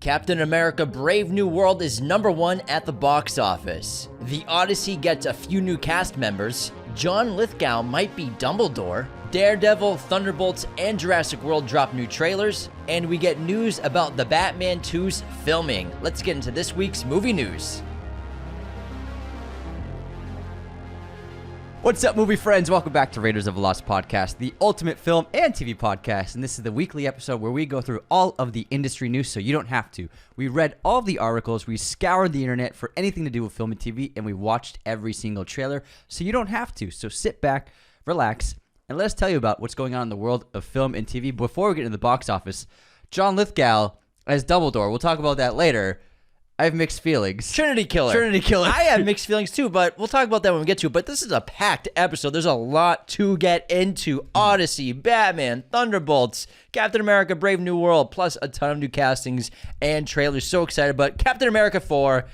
Captain America Brave New World is #1 at the box office. The Odyssey gets a few new cast members. John Lithgow might be Dumbledore. Daredevil, Thunderbolts, and Jurassic World drop new trailers. And we get news about the Batman 2's filming. Let's get into this week's movie news. What's up, movie friends? Welcome back to Raiders of the Lost Podcast, the ultimate film and TV podcast. And this is the weekly episode where we go through all of the industry news so you don't have to. We read all of the articles, we scoured the internet for anything to do with film and TV, and we watched every single trailer so you don't have to. So sit back, relax, and let us tell you about what's going on in the world of film and TV. Before we get into the box office, John Lithgow as Dumbledore. We'll talk about that later. I have mixed feelings. Trinity Killer. I have mixed feelings too, but we'll talk about that when we get to it. But this is a packed episode. There's a lot to get into. Odyssey, Batman, Thunderbolts, Captain America, Brave New World, plus a ton of new castings and trailers. So excited. But Captain America 4,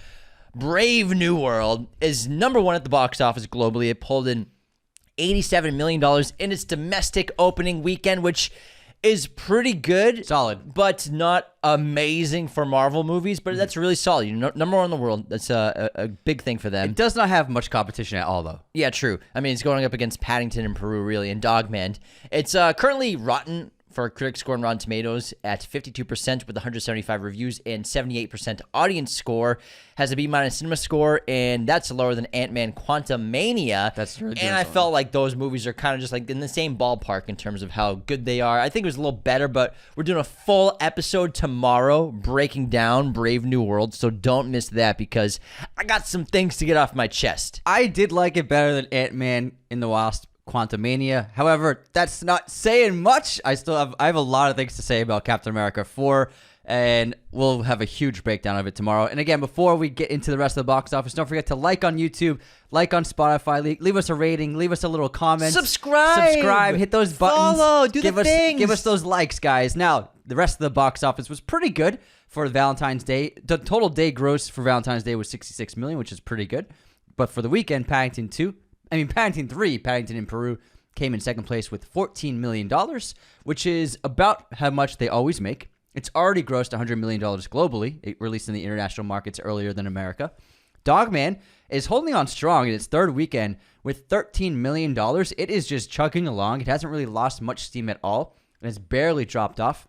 Brave New World, is #1 at the box office globally. It pulled in $87 million in its domestic opening weekend, which is pretty good. Solid. But not amazing for Marvel movies, but that's really solid. You know, #1 in the world. That's a big thing for them. It does not have much competition at all, though. Yeah, true. I mean, it's going up against Paddington in Peru, really, and Dogman. It's currently rotten for a critic score on Rotten Tomatoes at 52% with 175 reviews and 78% audience score. Has a B- cinema score, and that's lower than Ant-Man Quantumania. That's really And I felt like those movies are kind of just like in the same ballpark in terms of how good they are. I think it was a little better, but we're doing a full episode tomorrow breaking down Brave New World, so don't miss that because I got some things to get off my chest. I did like it better than Ant-Man in the Wasp Quantumania. However, that's not saying much. I have a lot of things to say about Captain America 4, and we'll have a huge breakdown of it tomorrow. And again, before we get into the rest of the box office, don't forget to like on YouTube, like on Spotify, leave us a rating, leave us a little comment. Subscribe, hit those buttons. Follow, do the things. Give us those likes, guys. Now, the rest of the box office was pretty good for Valentine's Day. The total day gross for Valentine's Day was $66 million, which is pretty good. But for the weekend, Paddington 3, Paddington in Peru, came in second place with $14 million, which is about how much they always make. It's already grossed $100 million globally. It released in the international markets earlier than America. Dogman is holding on strong in its third weekend with $13 million. It is just chugging along. It hasn't really lost much steam at all, and it's barely dropped off.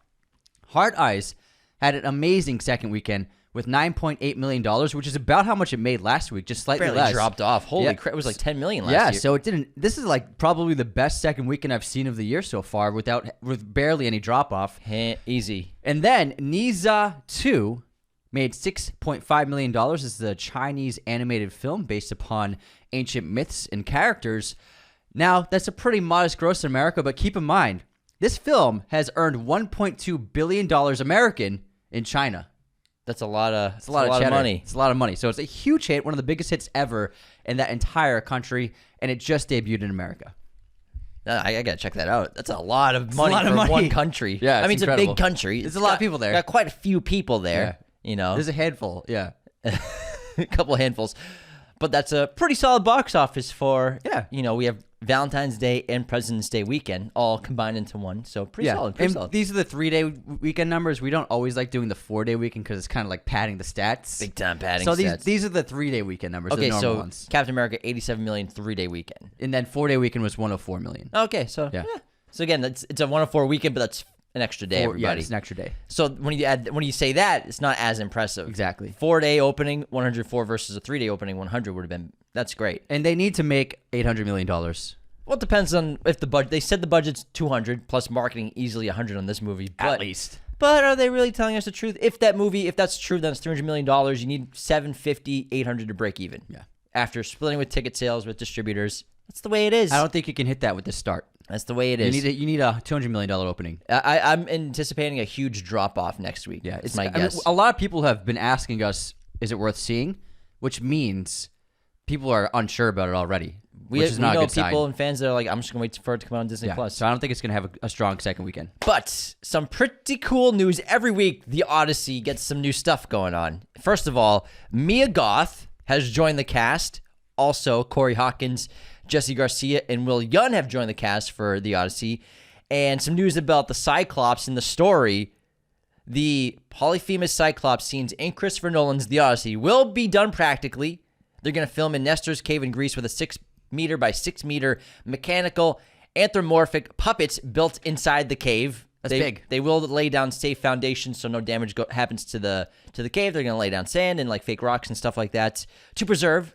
Hard Eyes had an amazing second weekend with $9.8 million, which is about how much it made last week, just slightly Barely less. dropped off. Holy crap, it was like $10 million last year. So it didn't. This is like probably the best second weekend I've seen of the year so far with barely any drop off. Easy. And then Niza 2 made $6.5 million. This is a Chinese animated film based upon ancient myths and characters. Now, that's a pretty modest gross in America, but keep in mind, this film has earned $1.2 billion American in China. That's a lot of money. It's a lot of money. So it's a huge hit, one of the biggest hits ever in that entire country, and it just debuted in America. I got to check that out. That's a lot of money for one country. Yeah, I mean, incredible. It's a big country. There's a lot of people there. Got quite a few people there, you know. There's a handful, yeah. A couple handfuls. But that's a pretty solid box office for, we have Valentine's Day and President's Day weekend all combined into one. So pretty solid. These are the 3-day weekend numbers. We don't always like doing the 4-day weekend because it's kind of like padding the stats. Big time padding stats. So these are the 3-day weekend numbers, the normal ones. Captain America, $87 million, 3-day weekend. And then 4-day weekend was $104 million. Okay, so So again, it's a 104 weekend, but that's an extra day, everybody. Yeah, it's an extra day. So when you say that, it's not as impressive. Exactly. 4-day opening, 104 versus a 3-day opening, 100 would have been. That's great. And they need to make $800 million. Well, it depends on if the budget. They said the budget's 200 plus marketing easily 100 on this movie. At least. But are they really telling us the truth? If that's true, then it's $300 million. You need 750, 800 to break even. Yeah. After splitting with ticket sales with distributors, that's the way it is. I don't think you can hit that with this start. That's the way it is. You need a $200 million opening. I'm anticipating a huge drop off next week. Yeah, it's my guess. A lot of people have been asking us, "Is it worth seeing?" Which means people are unsure about it already. We know people and fans that are like, I'm just going to wait for it to come out on Disney Plus. So I don't think it's going to have a strong second weekend. But some pretty cool news. Every week, the Odyssey gets some new stuff going on. First of all, Mia Goth has joined the cast. Also, Corey Hawkins, Jesse Garcia, and Will Yun have joined the cast for the Odyssey. And some news about the Cyclops in the story. the Polyphemus Cyclops scenes in Christopher Nolan's The Odyssey will be done practically. They're going to film in Nestor's Cave in Greece with a 6 meter by 6 meter mechanical anthropomorphic puppets built inside the cave. That's big. They will lay down safe foundations so no damage happens to the cave. They're going to lay down sand and like fake rocks and stuff like that to preserve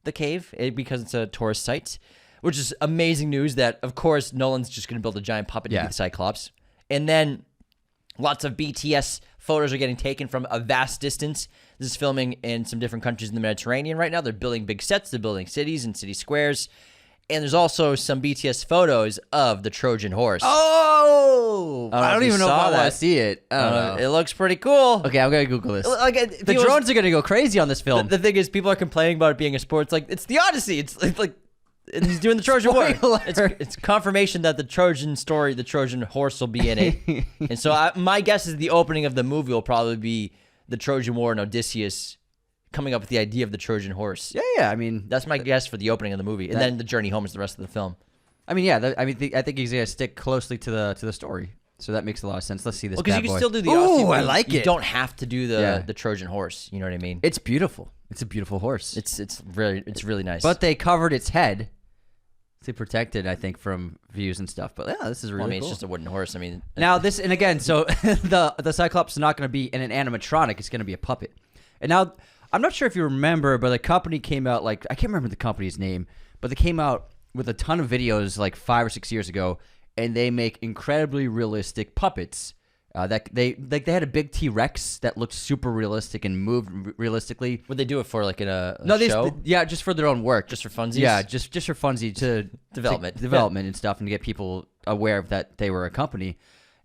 the cave because it's a tourist site, which is amazing news that, of course, Nolan's just going to build a giant puppet to be the Cyclops. And then lots of BTS photos are getting taken from a vast distance. This is filming in some different countries in the Mediterranean right now. They're building big sets. They're building cities and city squares. And there's also some BTS photos of the Trojan horse. Oh! I don't even know if I want that. to see it. I don't know. It looks pretty cool. Okay, I'm going to Google this. Like, The drones are going to go crazy on this film. The thing is, people are complaining about it being a sport. It's like, it's the Odyssey. It's like, and he's doing the Trojan War. It's confirmation that the Trojan story, the Trojan horse will be in it. And so my guess is the opening of the movie will probably be the Trojan War and Odysseus coming up with the idea of the Trojan horse. Yeah. I mean, That's my guess for the opening of the movie. And then the journey home is the rest of the film. I mean, yeah. I think he's going to stick closely to the story. So that makes a lot of sense. Let's see this. Because bad you can boy. still do the Odyssey. Ooh, I but like you it. don't have to do the Trojan horse. You know what I mean? It's beautiful. It's a beautiful horse. It's really nice. But they covered its head to protect it, I think, from views and stuff. But yeah, this is really it's cool. just a wooden horse. I mean, Now this, and again, so the Cyclops is not going to be in an animatronic. It's going to be a puppet. And now I'm not sure if you remember, but the company came out I can't remember the company's name, but they came out with a ton of videos like 5 or 6 years ago, and they make incredibly realistic puppets. That they had a big T-Rex that looked super realistic and moved realistically. would they do it for like in a No, show? just for their own work, Just for funsies? Yeah, just for funsy to Development. and stuff, and to get people aware of that they were a company.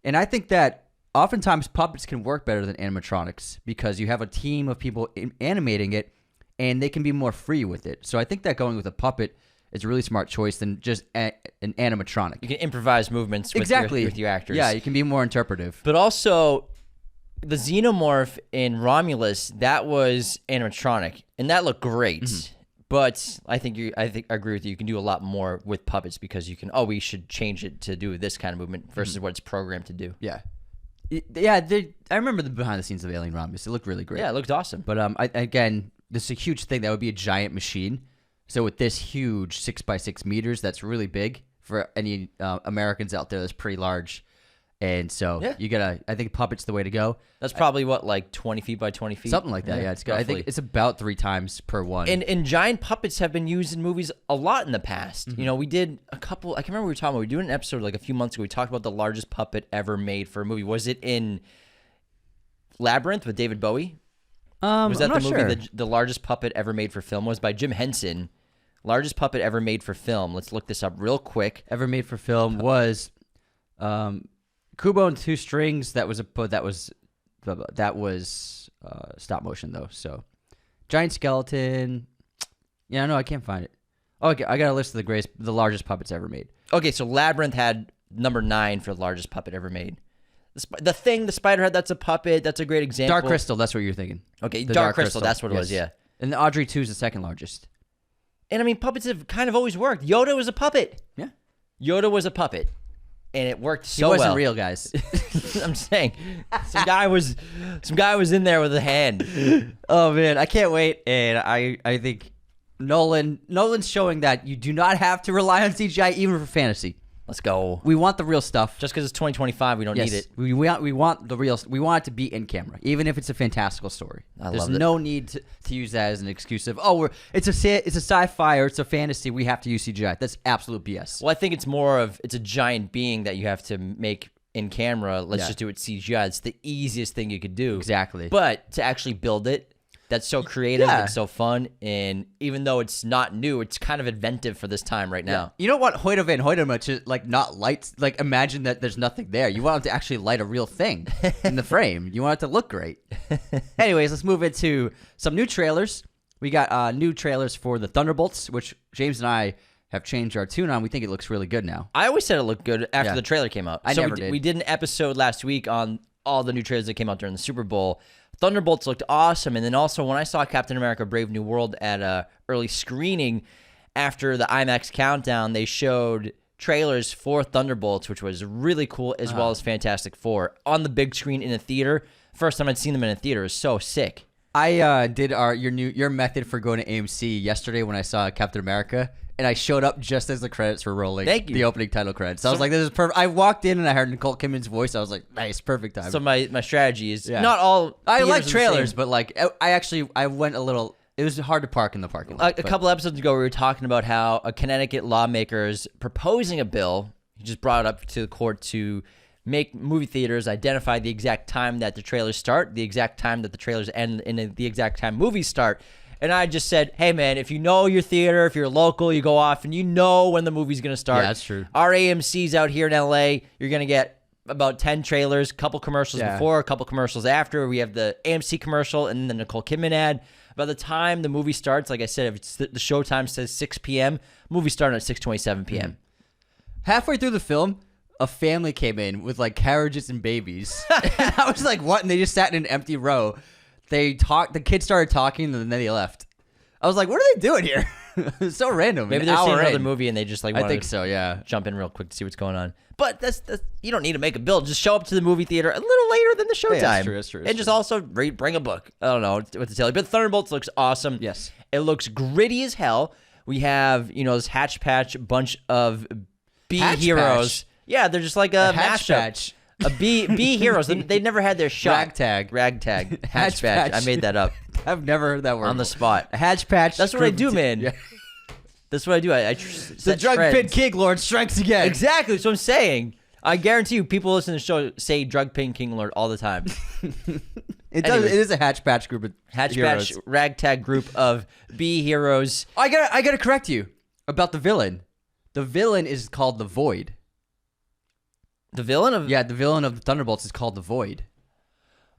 And I think that oftentimes puppets can work better than animatronics because you have a team of people animating it, and they can be more free with it. So I think that going with a puppet is a really smart choice than just an animatronic. You can improvise movements with your actors. Yeah, you can be more interpretive. But also, the xenomorph in Romulus, that was animatronic, and that looked great. Mm-hmm. But I agree with you. You can do a lot more with puppets because you can. Oh, we should change it to do this kind of movement versus what it's programmed to do. Yeah, yeah. I remember the behind the scenes of Alien Romulus. It looked really great. Yeah, it looked awesome. But again, this is a huge thing. That would be a giant machine. So with this huge 6 by 6 meters, that's really big for any Americans out there. That's pretty large. And so I think puppet's the way to go. That's probably like 20 feet by 20 feet. Something like that. Yeah, it's good. I think it's about 3 times per one. And giant puppets have been used in movies a lot in the past. You know, we did a couple. I can remember we were talking about. We were doing an episode like a few months ago. We talked about the largest puppet ever made for a movie. Was it in Labyrinth with David Bowie? Was that the movie that the largest puppet ever made for film was by Jim Henson? Largest puppet ever made for film. Let's look this up real quick. Ever made for film was Kubo and Two Strings. That was stop motion though. So giant skeleton. Yeah, no, I can't find it. Oh, okay, I got a list of the largest puppets ever made. Okay, so Labyrinth had number 9 for the largest puppet ever made. The Thing, the Spiderhead, that's a puppet. That's a great example. Dark Crystal, that's what you're thinking. Okay, Dark Crystal, that's what it was, yeah. And the Audrey 2 is the second largest. And I mean, puppets have kind of always worked. Yoda was a puppet. Yeah. Yoda was a puppet. And it worked so well. He wasn't real, guys. I'm saying. Some guy was in there with a hand. Oh, man. I can't wait. And I think Nolan's showing that you do not have to rely on CGI even for fantasy. Let's go. We want the real stuff. Just because it's 2025, we don't need it. We want the real. We want it to be in camera, even if it's a fantastical story. There's no need to use that as an excuse of it's a sci-fi or it's a fantasy. We have to use CGI. That's absolute BS. Well, I think it's more of it's a giant being that you have to make in camera. Let's just do it CGI. It's the easiest thing you could do. Exactly. But to actually build it. That's so creative and so fun, and even though it's not new, it's kind of inventive for this time right now. You don't want Hoyte van Hoytema to not light, imagine that there's nothing there. You want him to actually light a real thing in the frame. You want it to look great. Anyways, let's move into some new trailers. We got new trailers for the Thunderbolts, which James and I have changed our tune on. We think it looks really good now. I always said it looked good after the trailer came out. I never did. We did an episode last week on all the new trailers that came out during the Super Bowl. Thunderbolts looked awesome, and then also when I saw Captain America Brave New World at a early screening after the IMAX countdown, they showed trailers for Thunderbolts, which was really cool, as well as Fantastic Four on the big screen in a theater. first time I'd seen them in a theater. It was so sick. I did your method for going to AMC yesterday when I saw Captain America, and I showed up just as the credits were rolling. Thank you. The opening title credits. I was like, this is perfect. I walked in and I heard Nicole Kidman's voice. I was like, nice, perfect time. So my strategy is not all. I like theaters are the trailers, same. but like I went a little. It was hard to park in the parking lot. A couple episodes ago, we were talking about how a Connecticut lawmaker is proposing a bill. He just brought it up to the court to make movie theaters identify the exact time that the trailers start, the exact time that the trailers end, and the exact time movies start. And I just said, hey, man, if you know your theater, if you're local, you go off and you know when the movie's going to start. Yeah, that's true. Our AMC's out here in LA, you're going to get about 10 trailers, a couple commercials before, a couple commercials after. We have the AMC commercial and the Nicole Kidman ad. By the time the movie starts, like I said, if it's the showtime says 6 p.m., movie starting at 6:27 p.m. Halfway through the film, a family came in with like carriages and babies. And I was like, what? And they just sat in an empty row. They talked. The kids started talking, and then they left. I was like, what are they doing here? It's so random. Maybe they're seeing another movie and they just like I wanted think so, yeah. jump in real quick to see what's going on. But that's you don't need to make a bill. Just show up to the movie theater a little later than the showtime. Yeah, that's true. And just also bring a book. I don't know what to tell you. But Thunderbolts looks awesome. Yes. It looks gritty as hell. We have, this Hatch Patch bunch of B Hatch heroes. Patch? Yeah, they're just like a Hatch mashup. Patch. A B heroes. They never had their shot. Hatch Ragtag. Hatch Patch. Patch. I made that up. I've never heard that word On the spot. A Hatch Patch. That's what I do, man. Yeah. That's what I do. I The drug pit king lord strikes again. Exactly. That's what I'm saying. I guarantee you, people listening to the show say drug pin king lord all the time. It does. It is a Hatch Patch group of Hatch heroes. Patch ragtag group of B heroes. I gotta correct you about the villain. The villain is called the Void. The villain of The villain of the Thunderbolts is called the Void.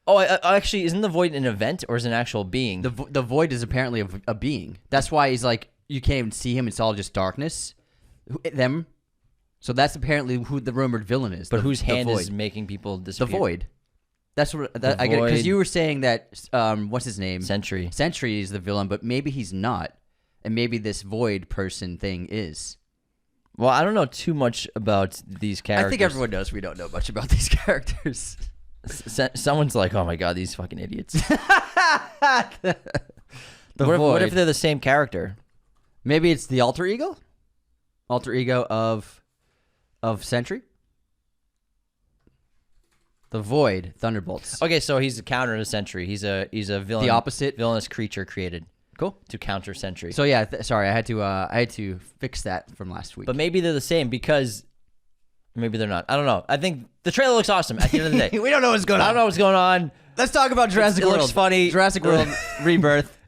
Oh, actually, isn't the Void an event or is it an actual being? The Void is apparently a being. That's why he's like, you can't even see him. It's all just darkness. Them. So that's apparently who the rumored villain is. But whose hand Void. is making people disappear? The Void. That's what I get, because you were saying that. What's his name? Sentry. Sentry is the villain, but maybe he's not, and maybe this Void person thing is. Well, I don't know too much about these characters. I think everyone knows we don't know much about these characters. Someone's like, "Oh my god, these fucking idiots." Void. What if they're the same character? Maybe it's the alter ego of Sentry. The Void, Thunderbolts. Okay, so he's a counter to Sentry. He's a villain. The opposite villainous creature created. Cool. To counter Sentry. So yeah, sorry, I had to fix that from last week. But maybe they're the same because maybe they're not. I don't know. I think the trailer looks awesome at the end of the day. we don't know what's going on. I don't know what's going on. Let's talk about Jurassic World. It looks funny. Jurassic World Rebirth.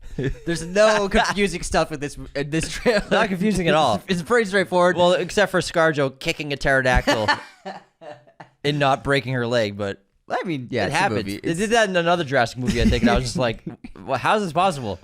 There's no confusing stuff with this trailer. Not confusing at all. It's pretty straightforward. Well, except for ScarJo kicking a pterodactyl and not breaking her leg, but I mean, yeah, it happens. They did that in another Jurassic movie, I think, and I was just like, well, how is this possible?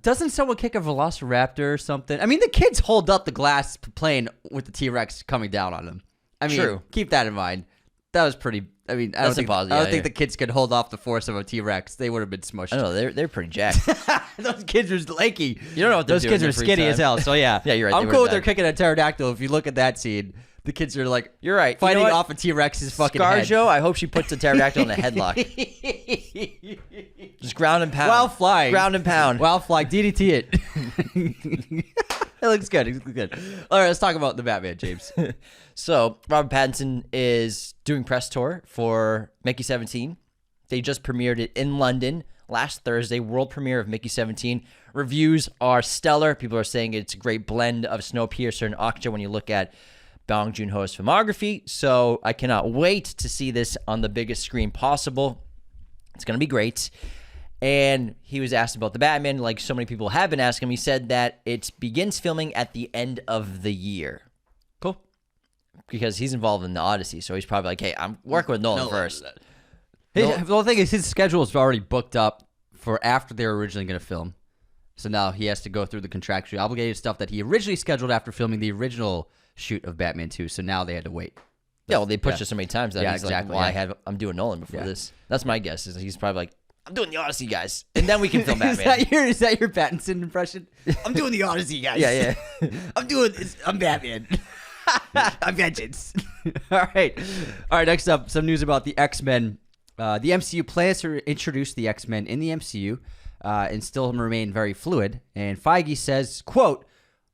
Doesn't someone kick a velociraptor or something? I mean, the kids hold up the glass plane with the T-Rex coming down on them. I mean, True. Keep that in mind. That was pretty. I mean, I don't think the kids could hold off the force of a T-Rex. They would have been smushed. I don't know. They're pretty jacked. Those kids are lanky. You don't know what they're Those doing kids in are their free skinny time. as hell. So yeah, Yeah, you're right. I'm cool with they're kicking a pterodactyl. If you look at that scene, the kids are like, You're right. fighting You know what? off a T-Rex's fucking head. ScarJo, I hope she puts the pterodactyl in a headlock. Just ground and pound. While flying. Ground and pound. While flying. DDT it. It looks good. It looks good. All right, let's talk about the Batman, James. So, Robert Pattinson is doing press tour for Mickey 17. They just premiered it in London last Thursday, world premiere of Mickey 17. Reviews are stellar. People are saying it's a great blend of Snowpiercer and Okja when you look at Bong Joon-ho's filmography. So, I cannot wait to see this on the biggest screen possible. It's going to be great. And he was asked about the Batman, like so many people have been asking him. He said that it begins filming at the end of the year. Cool. Because he's involved in the Odyssey, so he's probably like, hey, I'm working with Nolan first. The thing is, his schedule is already booked up for after they were originally going to film. So now he has to go through the contractually obligated stuff that he originally scheduled after filming the original shoot of Batman 2. So now they had to wait. Yeah, well, they pushed it so many times that Yeah, he's exactly, like, yeah. I'm doing Nolan before Yeah. this. That's my guess. Is he's probably like, I'm doing the Odyssey, guys, and then we can film is Batman. that your Pattinson impression? I'm doing the Odyssey, guys. Yeah. I'm Batman. I'm vengeance. All right. Next up, some news about the X-Men The MCU plans to introduce the X-Men in the MCU and still remain very fluid. And Feige says, quote,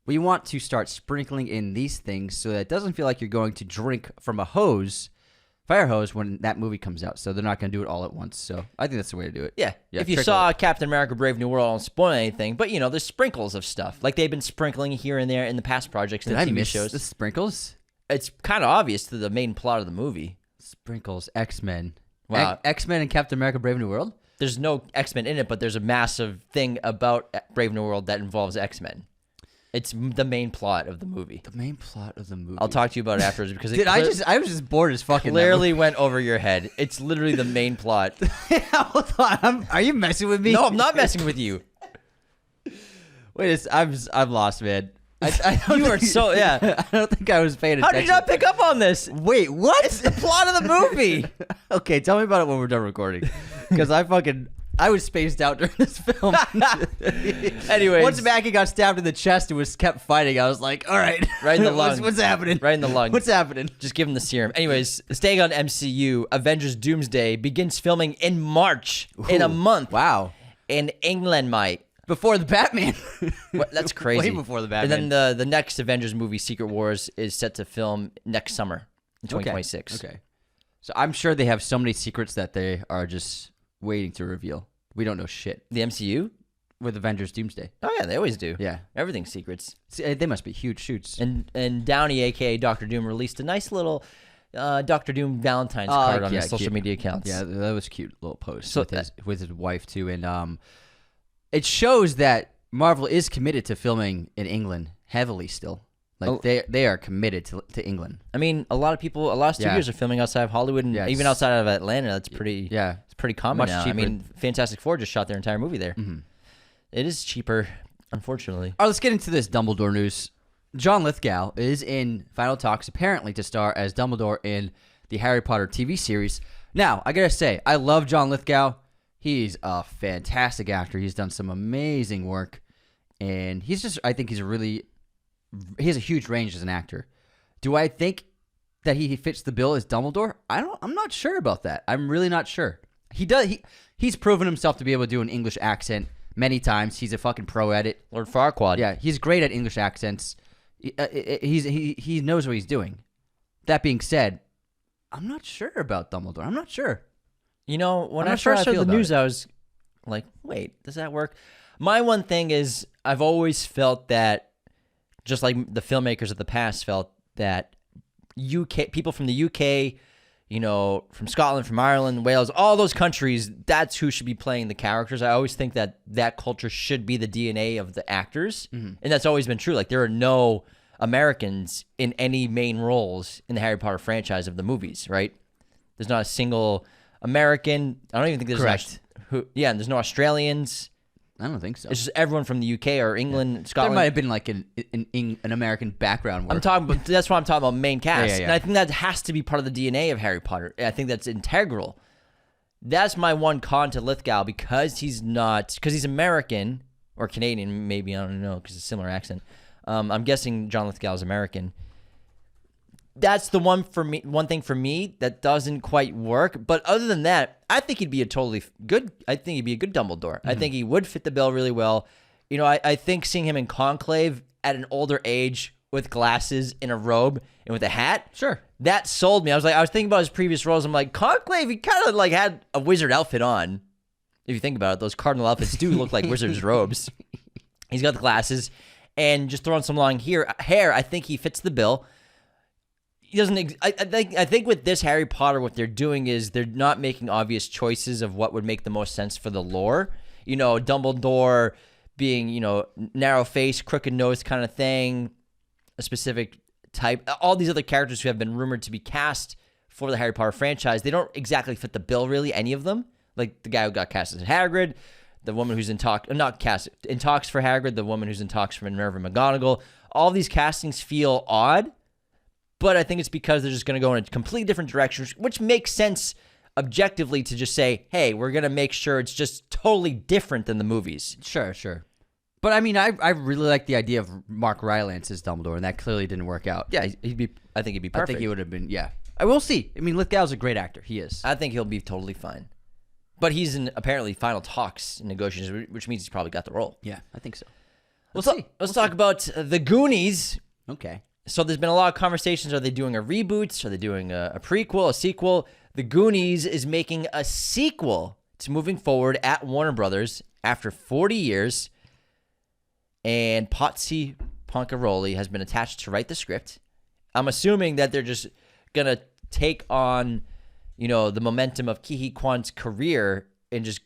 "We want to start sprinkling in these things so that it doesn't feel like you're going to drink from a fire hose, when that movie comes out. So they're not going to do it all at once. So I think that's the way to do it." Yeah. If you saw Captain America Brave New World, I don't spoil anything, but, there's sprinkles of stuff. Like they've been sprinkling here and there in the past projects and TV shows. The sprinkles? It's kind of obvious to the main plot of the movie. Sprinkles, X-Men. Wow. X-Men and Captain America Brave New World? There's no X-Men in it, but there's a massive thing about Brave New World that involves X-Men. It's the main plot of the movie. The main plot of the movie. I'll talk to you about it afterwards because I was just bored as fuck. Clearly went over your head. It's literally the main plot. Hold on. Are you messing with me? No, I'm not messing with you. Wait, I'm lost, man. You are so I don't think I was paying attention. How did you not pick up on this? Wait, what? It's the plot of the movie. Okay, tell me about it when we're done recording, because I was spaced out during this film. Anyways, once Mackie got stabbed in the chest and was kept fighting, I was like, all right. Right in the lung. What's happening? Right in the lung. What's happening? Just give him the serum. Anyways, staying on MCU, Avengers Doomsday begins filming in March, in a month. Wow. In England, mate. Before the Batman. That's crazy. Way before the Batman. And then the next Avengers movie, Secret Wars, is set to film next summer in 2026. Okay. So I'm sure they have so many secrets that they are just waiting to reveal. We don't know shit. The MCU? With Avengers Doomsday. Oh, yeah, they always do. Yeah. Everything's secrets. See, they must be huge shoots. And Downey, a.k.a. Dr. Doom, released a nice little Dr. Doom Valentine's card on his social media accounts. Yeah, that was a cute little post with his wife, too. And it shows that Marvel is committed to filming in England heavily still. Like, they are committed to England. I mean, a lot of studios are filming outside of Hollywood and even outside of Atlanta. That's pretty. Yeah, it's pretty common much now. cheaper. I mean, Fantastic Four just shot their entire movie there. Mm-hmm. It is cheaper, unfortunately. All right, let's get into this Dumbledore news. John Lithgow is in final talks, apparently, to star as Dumbledore in the Harry Potter TV series. Now, I gotta say, I love John Lithgow. He's a fantastic actor. He's done some amazing work, and I think he has a huge range as an actor. Do I think that he fits the bill as Dumbledore? I'm not sure about that. I'm really not sure. He's proven himself to be able to do an English accent many times. He's a fucking pro at it. Lord Farquaad. Yeah, he's great at English accents. He knows what he's doing. That being said, I'm not sure about Dumbledore. I'm not sure. When I first heard the news, I was like, wait, does that work? My one thing is I've always felt that, just like the filmmakers of the past felt, that people from the UK, from Scotland, from Ireland, Wales, all those countries, that's who should be playing the characters. I always think that culture should be the DNA of the actors. Mm-hmm. And that's always been true. Like, there are no Americans in any main roles in the Harry Potter franchise of the movies, right? There's not a single American. I don't even think there's correct. And there's no Australians. I don't think so. It's just everyone from the UK or England, Scotland. There might have been like an American background work. That's what I'm talking about, main cast. Yeah. And I think that has to be part of the DNA of Harry Potter. I think that's integral. That's my one con to Lithgow, because he's American or Canadian, maybe, I don't know, because it's a similar accent. I'm guessing John Lithgow is American. That's the one thing for me that doesn't quite work. But other than that, I think he'd be a good Dumbledore. Mm-hmm. I think he would fit the bill really well. I think seeing him in Conclave at an older age with glasses, in a robe, and with a hat, sure, that sold me. I was thinking about his previous roles. I'm like, Conclave, he kind of like had a wizard outfit on. If you think about it, those cardinal outfits do look like wizard's robes. He's got the glasses, and just throwing some long hair. I think he fits the bill. He doesn't. I think with this Harry Potter, what they're doing is they're not making obvious choices of what would make the most sense for the lore. Dumbledore being narrow face, crooked nose kind of thing, a specific type. All these other characters who have been rumored to be cast for the Harry Potter franchise, they don't exactly fit the bill, really. Any of them, like the guy who got cast as Hagrid, the woman who's in talks for Hagrid, the woman who's in talks for Minerva McGonagall. All these castings feel odd. But I think it's because they're just going to go in a completely different direction, which makes sense objectively to just say, hey, we're going to make sure it's just totally different than the movies. Sure. But I mean, I really like the idea of Mark Rylance as Dumbledore, and that clearly didn't work out. Yeah, I think he'd be perfect. I think he would have been, yeah. I will see. I mean, Lithgow's a great actor. He is. I think he'll be totally fine. But he's in apparently final talks and negotiations, which means he's probably got the role. Yeah, I think so. Let's talk about the Goonies. Okay. So there's been a lot of conversations. Are they doing a reboot? Are they doing a prequel, a sequel? The Goonies is making a sequel. It's moving forward at Warner Brothers after 40 years. And Potsy Poncaroli has been attached to write the script. I'm assuming that they're just going to take on, the momentum of Ke Huy Quan's career and just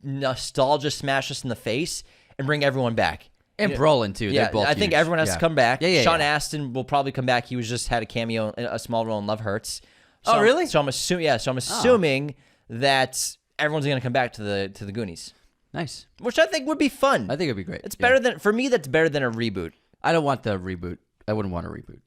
nostalgia smash us in the face and bring everyone back. And Brolin, too. Yeah, They're both I think huge. everyone has to come back. Yeah, Sean Astin will probably come back. He was just had a cameo, a small role in Love Hurts. So really? So I'm assuming that everyone's going to come back to the Goonies. Nice. Which I think would be fun. I think it'd be great. It's better than, for me, that's better than a reboot. I don't want the reboot. I wouldn't want a reboot.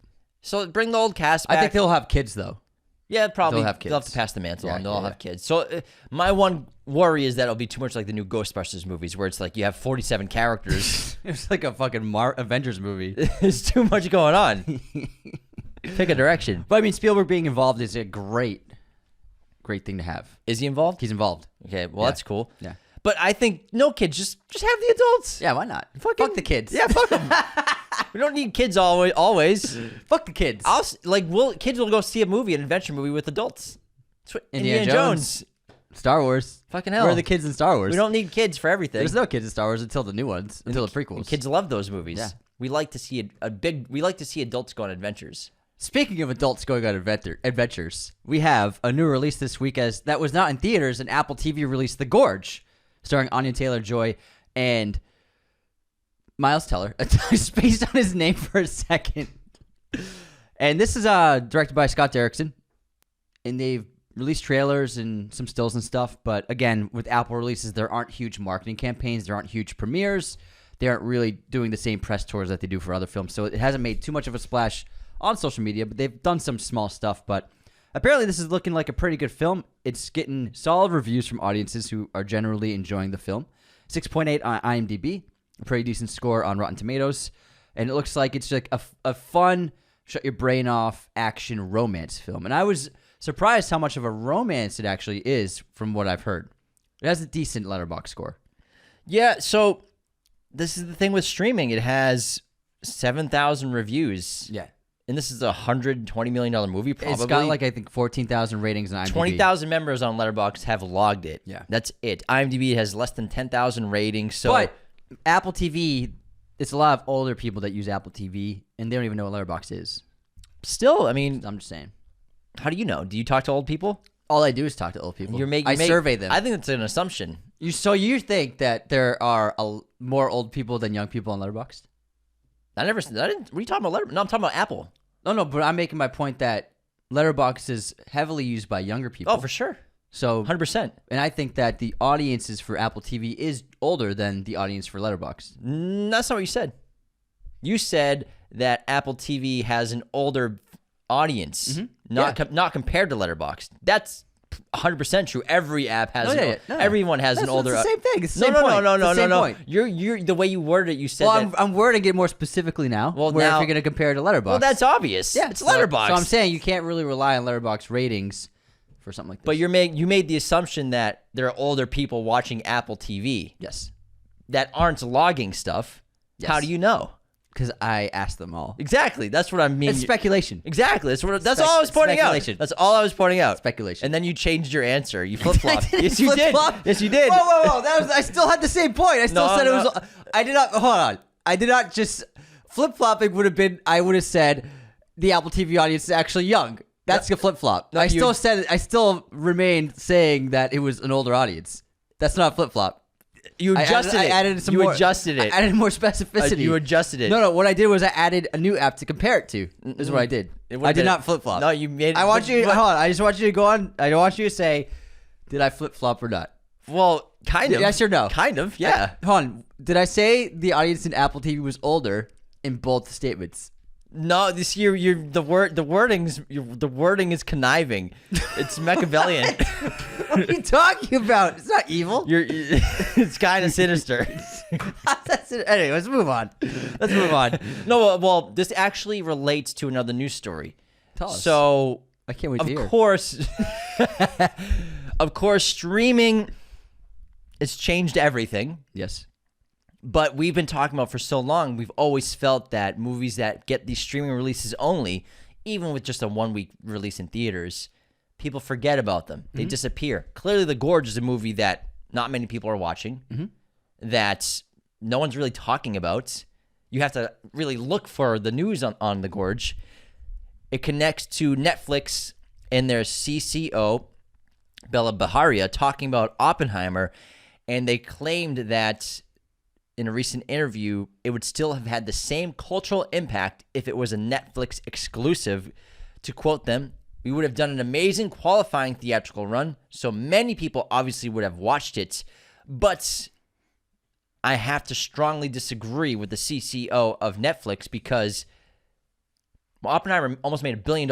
So bring the old cast back. I think they'll have kids, though. Yeah, probably. They'll have kids. They'll have to pass the mantle on. They'll all yeah. have kids. So my one worry is that it'll be too much like the new Ghostbusters movies where it's like you have 47 characters. It's like a fucking Avengers movie. There's too much going on. Pick a direction. But I mean, Spielberg being involved is a great thing to have. Is he involved? He's involved. Okay, well, that's cool. Yeah. But I think no kids, just have the adults. Yeah, why not? Fuck the kids. Yeah, fuck them. We don't need kids always. Fuck the kids. Kids will go see a movie, an adventure movie with adults. That's what Indiana Jones. Star Wars. Fucking hell. Where are the kids in Star Wars? We don't need kids for everything. There's no kids in Star Wars until the new ones, until the prequels. Kids love those movies. Yeah. We like to see we like to see adults go on adventures. Speaking of adults going on adventures, we have a new release this week that was not in theaters, and Apple TV released The Gorge, starring Anya Taylor-Joy and Miles Teller. I spaced on his name for a second. And this is directed by Scott Derrickson, and they've released trailers and some stills and stuff. But again, with Apple releases, there aren't huge marketing campaigns. There aren't huge premieres. They aren't really doing the same press tours that they do for other films. So it hasn't made too much of a splash on social media, but they've done some small stuff. But apparently this is looking like a pretty good film. It's getting solid reviews from audiences who are generally enjoying the film. 6.8 on IMDb, a pretty decent score on Rotten Tomatoes. And it looks like it's like a fun, shut your brain off action romance film. And I was surprised how much of a romance it actually is from what I've heard. It has a decent Letterboxd score. Yeah, so this is the thing with streaming. It has 7,000 reviews. Yeah. And this is a $120 million movie, probably. It's got, like, I think 14,000 ratings on IMDb. 20,000 members on Letterboxd have logged it. Yeah. That's it. IMDb has less than 10,000 ratings. So But Apple TV, it's a lot of older people that use Apple TV, and they don't even know what Letterboxd is. still, I mean, I'm just saying. how do you know? Do you talk to old people? All I do is talk to old people. I survey them. I think that's an assumption. So you think that there are more old people than young people on Letterboxd? I didn't. What are you talking about? No, I'm talking about Apple. No, but I'm making my point that Letterboxd is heavily used by younger people. Oh, for sure. So 100%. And I think that the audiences for Apple TV is older than the audience for Letterboxd. That's not what you said. You said that Apple TV has an older audience, not compared to Letterboxd. That's 100% true. Every app has everyone has an older. It's the same thing. It's the No, same no, point. no, It's the no, same no, no. point. You're the way you worded it. You said Well, that. I'm wording it more specifically now. Well, where now if you're going to compare it to Letterboxd. Well, that's obvious. Yeah, it's Letterboxd. So I'm saying you can't really rely on Letterboxd ratings for something like this. But you made the assumption that there are older people watching Apple TV. Yes. That aren't logging stuff. Yes. How do you know? Because I asked them all. Exactly. That's what I mean. It's speculation. Exactly. That's all I was pointing out. That's all I was pointing out. Speculation. And then you changed your answer. You flip-flopped. Yes, you did. Yes, you did. Whoa. I still had the same point. I still said it was. I did not. Hold on. I did not just. Flip-flopping would have been. I would have said the Apple TV audience is actually young. That's a flip-flop. I still remained saying that it was an older audience. That's not a flip-flop. You adjusted it. I added some you more. adjusted it. I added more specificity. You adjusted it. No. What I did was I added a new app to compare it to. Is what I did. I did not flip flop. No, you made it. I want you. Hold on. I just want you to go on. I don't want you to say, did I flip flop or not? Well, kind of. Yes or no? Kind of. Yeah. Hold on. Did I say the audience in Apple TV was older in both statements? No, this year the wording is conniving. It's Machiavellian. What are you talking about? It's not evil. It's kind of sinister. That's it. Anyway, let's move on. No, well, this actually relates to another news story. Tell us. So I can't wait to hear. Of course, streaming has changed everything. Yes. But we've been talking about for so long, we've always felt that movies that get these streaming releases only, even with just a 1-week release in theaters, people forget about them. They disappear. Clearly, The Gorge is a movie that not many people are watching, that no one's really talking about. You have to really look for the news on The Gorge. It connects to Netflix and their CCO, Bella Baharia, talking about Oppenheimer, and they claimed that in a recent interview, it would still have had the same cultural impact if it was a Netflix exclusive. To quote them, "We would have done an amazing qualifying theatrical run, so many people obviously would have watched it, but I have to strongly disagree with the CCO of Netflix because Oppenheimer almost made $1 billion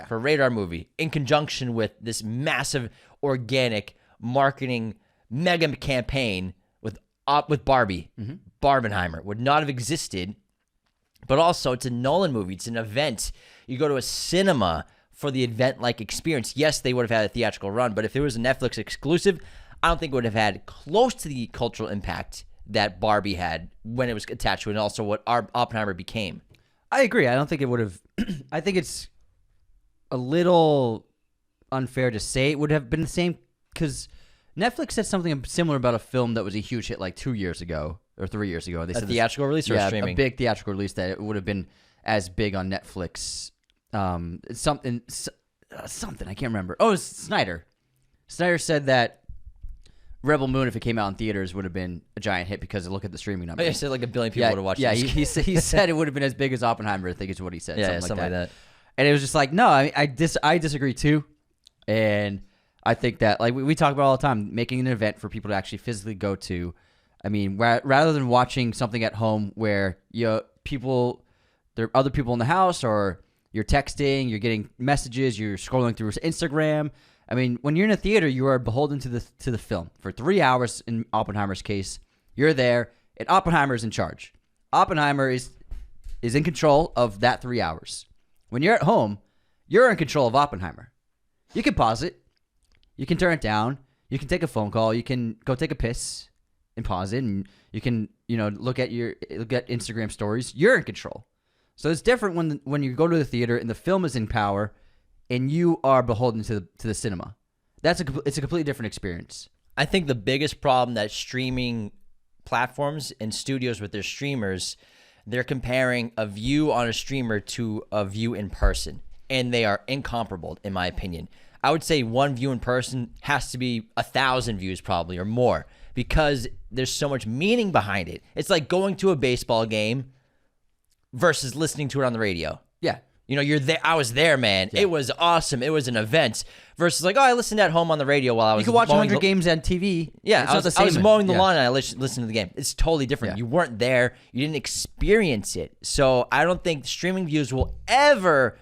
for a radar movie in conjunction with this massive organic marketing mega campaign with Barbie. Barbenheimer would not have existed, but also it's a Nolan movie. It's an event. You go to a cinema for the event-like experience. Yes, they would have had a theatrical run, but if it was a Netflix exclusive, I don't think it would have had close to the cultural impact that Barbie had when it was attached to it, and also what Oppenheimer became. I agree. I don't think it would have. I think it's a little unfair to say it would have been the same because Netflix said something similar about a film that was a huge hit like 2 years ago or 3 years ago. They said theatrical release or streaming? A big theatrical release that it would have been as big on Netflix. Something I can't remember. Oh, it was Snyder. Snyder said that Rebel Moon, if it came out in theaters, would have been a giant hit because look at the streaming numbers. I said like 1 billion people would have watched it. Yeah, he said it would have been as big as Oppenheimer, I think is what he said. Yeah, something like that. And it was just like, no, I disagree too. And I think that, like we talk about all the time, making an event for people to actually physically go to. I mean, rather than watching something at home where there are other people in the house, or you're texting, you're getting messages, you're scrolling through Instagram. I mean, when you're in a theater, you are beholden to the film for 3 hours. In Oppenheimer's case, you're there, and Oppenheimer is in charge. Oppenheimer is in control of that 3 hours. When you're at home, you're in control of Oppenheimer. You can pause it. You can turn it down. You can take a phone call. You can go take a piss and pause it, and you can look at Instagram stories. You're in control. So it's different when you go to the theater and the film is in power, and you are beholden to the cinema. It's a completely different experience. I think the biggest problem that streaming platforms and studios with their streamers, they're comparing a view on a streamer to a view in person, and they are incomparable in my opinion. I would say one view in person has to be 1,000 views probably or more because there's so much meaning behind it. It's like going to a baseball game versus listening to it on the radio. Yeah. You're there. I was there, man. Yeah. It was awesome. It was an event. Versus like, I listened at home on the radio while I was. You can watch 100 games on TV. Yeah, I was mowing the lawn and I listened to the game. It's totally different. Yeah. You weren't there. You didn't experience it. So I don't think streaming views will ever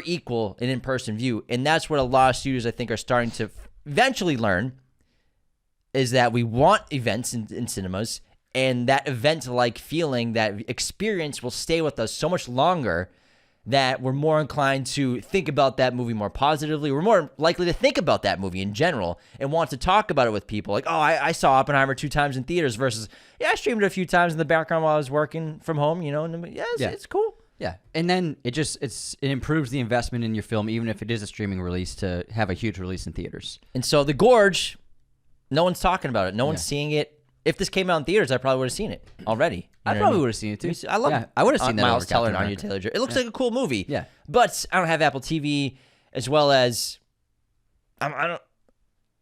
equal an in-person view. And that's what a lot of studios, I think, are starting to eventually learn, is that we want events in cinemas, and that event-like feeling, that experience will stay with us so much longer that we're more inclined to think about that movie more positively. We're more likely to think about that movie in general and want to talk about it with people. Like, oh, I saw Oppenheimer 2 times in theaters versus, I streamed it a few times in the background while I was working from home, and it's cool. Yeah, and then it improves the investment in your film, even if it is a streaming release, to have a huge release in theaters. And so The Gorge, no one's talking about it. No one's seeing it. If this came out in theaters, I probably would have seen it already. I probably would have seen it too. I love it. I would have seen that. Miles Teller and Anya Taylor-Joy. It looks like a cool movie. Yeah, but I don't have Apple TV, as well as I'm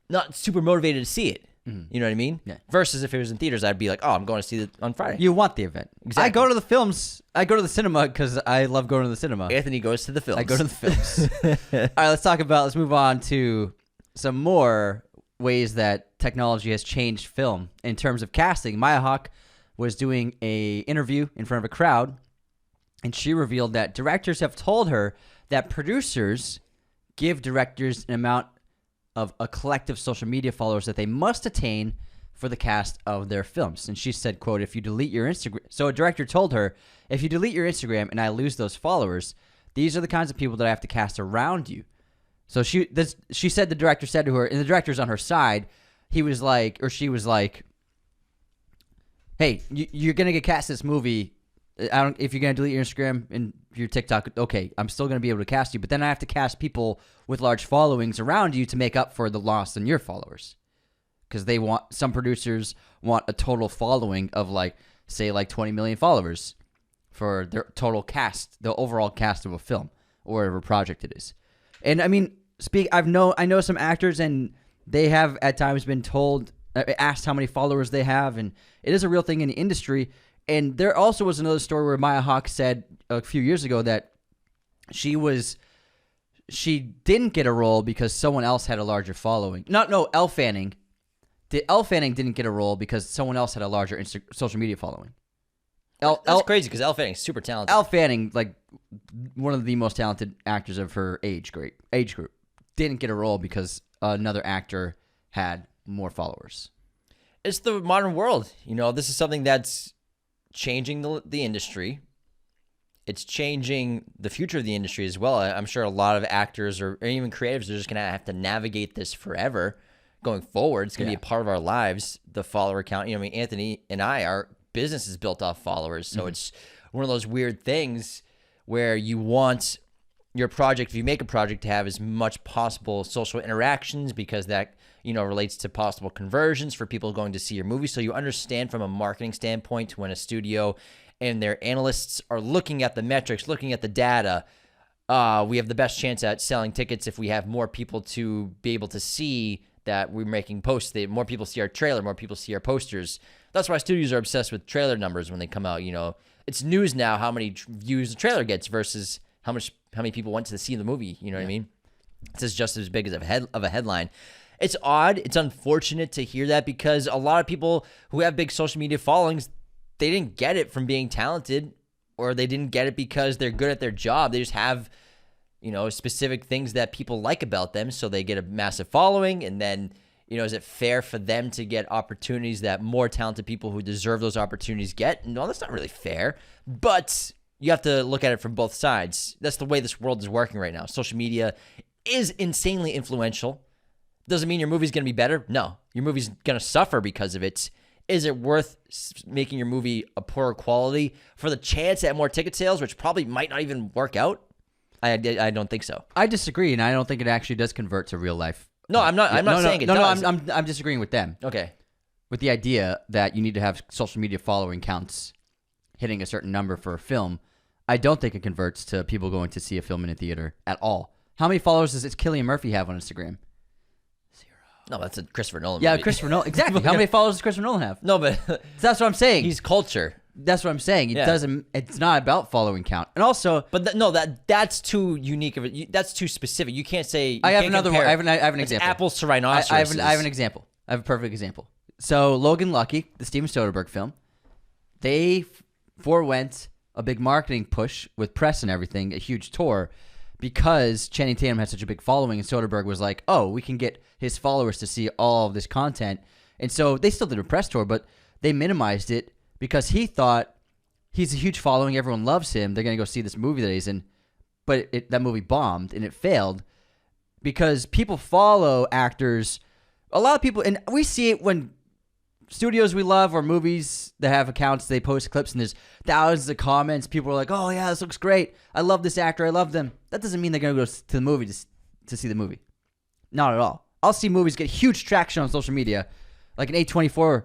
not super motivated to see it. Mm-hmm. You know what I mean? Yeah. Versus if it was in theaters, I'd be like, oh, I'm going to see it on Friday. You want the event. Exactly. I go to the films. I go to the cinema because I love going to the cinema. Anthony goes to the films. I go to the films. All right, let's move on to some more ways that technology has changed film in terms of casting. Maya Hawke was doing a interview in front of a crowd, and she revealed that directors have told her that producers give directors an amount of a collective social media followers that they must attain for the cast of their films. And she said, quote, if you delete your Instagram... So a director told her, if you delete your Instagram and I lose those followers, these are the kinds of people that I have to cast around you. So she said, the director said to her, and the director's on her side, he was like, or she was like, hey, you're going to get cast in this movie. If you're going to delete your Instagram and your TikTok, okay, I'm still going to be able to cast you. But then I have to cast people with large followings around you to make up for the loss in your followers. Because some producers want a total following of say 20 million followers for their total cast, the overall cast of a film or whatever project it is. And I mean, I know some actors, and they have at times been asked how many followers they have, and it is a real thing in the industry. And there also was another story where Maya Hawke said a few years ago that she didn't get a role because someone else had a larger following. Elle Fanning. Elle Fanning didn't get a role because someone else had a larger social media following. That's crazy because Elle Fanning's super talented. Elle Fanning, one of the most talented actors of her age group, didn't get a role because another actor had more followers. It's the modern world. This is something that's changing the industry. It's changing the future of the industry as well. I'm sure a lot of actors or even creatives are just going to have to navigate this forever going forward. It's going to be a part of our lives, the follower count. Anthony and our business is built off followers. So it's one of those weird things where you want your project, if you make a project, to have as much possible social interactions because that, relates to possible conversions for people going to see your movie. So you understand from a marketing standpoint when a studio and their analysts are looking at the metrics, looking at the data, we have the best chance at selling tickets if we have more people to be able to see that we're making posts. More people see our trailer, more people see our posters. That's why studios are obsessed with trailer numbers when they come out. It's news now how many views the trailer gets versus how many people went to see the movie. You know what I mean? It's just as big as a headline. It's odd. It's unfortunate to hear that because a lot of people who have big social media followings, they didn't get it from being talented, or they didn't get it because they're good at their job. They just have, specific things that people like about them, so they get a massive following. And then, is it fair for them to get opportunities that more talented people who deserve those opportunities get? No, that's not really fair. But you have to look at it from both sides. That's the way this world is working right now. Social media is insanely influential. Doesn't mean your movie's going to be better. No, your movie's going to suffer because of it. Is it worth making your movie a poorer quality for the chance at more ticket sales, which probably might not even work out? I don't think so. I disagree, and I don't think it actually does convert to real life. No, I'm not saying it does. No, I'm disagreeing with them. Okay. With the idea that you need to have social media following counts hitting a certain number for a film, I don't think it converts to people going to see a film in a theater at all. How many followers does Cillian Murphy have on Instagram? No, that's a Christopher Nolan movie. Yeah, Christopher Nolan. Exactly. How many followers does Christopher Nolan have? No, but that's what I'm saying. He's culture. That's what I'm saying. It's not about following count. And also, but that's too unique of it. That's too specific. You can't say. I have another one. I have an example. Apples to rhinoceroses. I have an example. I have a perfect example. So Logan Lucky, the Steven Soderbergh film, they forewent a big marketing push with press and everything, a huge tour, because Channing Tatum had such a big following, and Soderbergh was like, oh, we can get his followers to see all of this content. And so they still did a press tour, but they minimized it because he thought he's a huge following, everyone loves him, they're going to go see this movie that he's in. But that movie bombed, and it failed because people follow actors. A lot of people, and we see it when studios we love or movies that have accounts, they post clips and there's thousands of comments. People are like, oh yeah, this looks great. I love this actor. I love them. That doesn't mean they're going to go to the movie to see the movie. Not at all. I'll see movies get huge traction on social media. Like an A24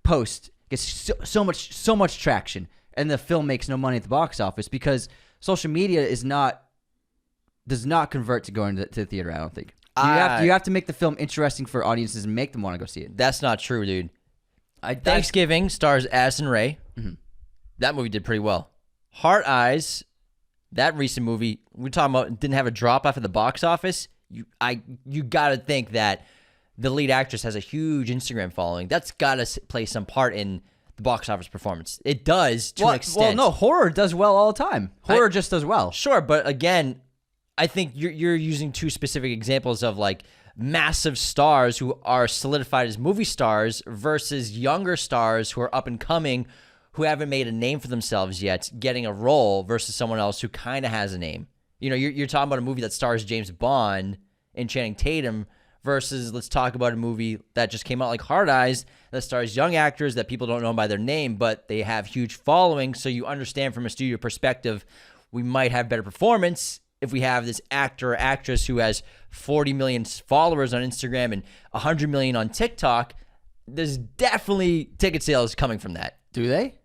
post gets so much traction, and the film makes no money at the box office because social media does not convert to going to the theater, I don't think. You have to make the film interesting for audiences and make them want to go see it. That's not true, dude. Thanksgiving stars Addison Rae. Mm-hmm. That movie did pretty well. Heart Eyes, that recent movie we're talking about, didn't have a drop off at the box office. You got to think that the lead actress has a huge Instagram following. That's got to play some part in the box office performance. It does to an extent. Well, no, horror does well all the time. Horror just does well. Sure, but again, I think you're using two specific examples of like massive stars who are solidified as movie stars versus younger stars who are up and coming, who haven't made a name for themselves yet, getting a role versus someone else who kind of has a name. You know, you're talking about a movie that stars James Bond and Channing Tatum versus let's talk about a movie that just came out like Hard Eyes that stars young actors that people don't know by their name, but they have huge followings. So you understand from a studio perspective, we might have better performance if we have this actor or actress who has 40 million followers on Instagram and 100 million on TikTok. There's definitely ticket sales coming from that. Do they?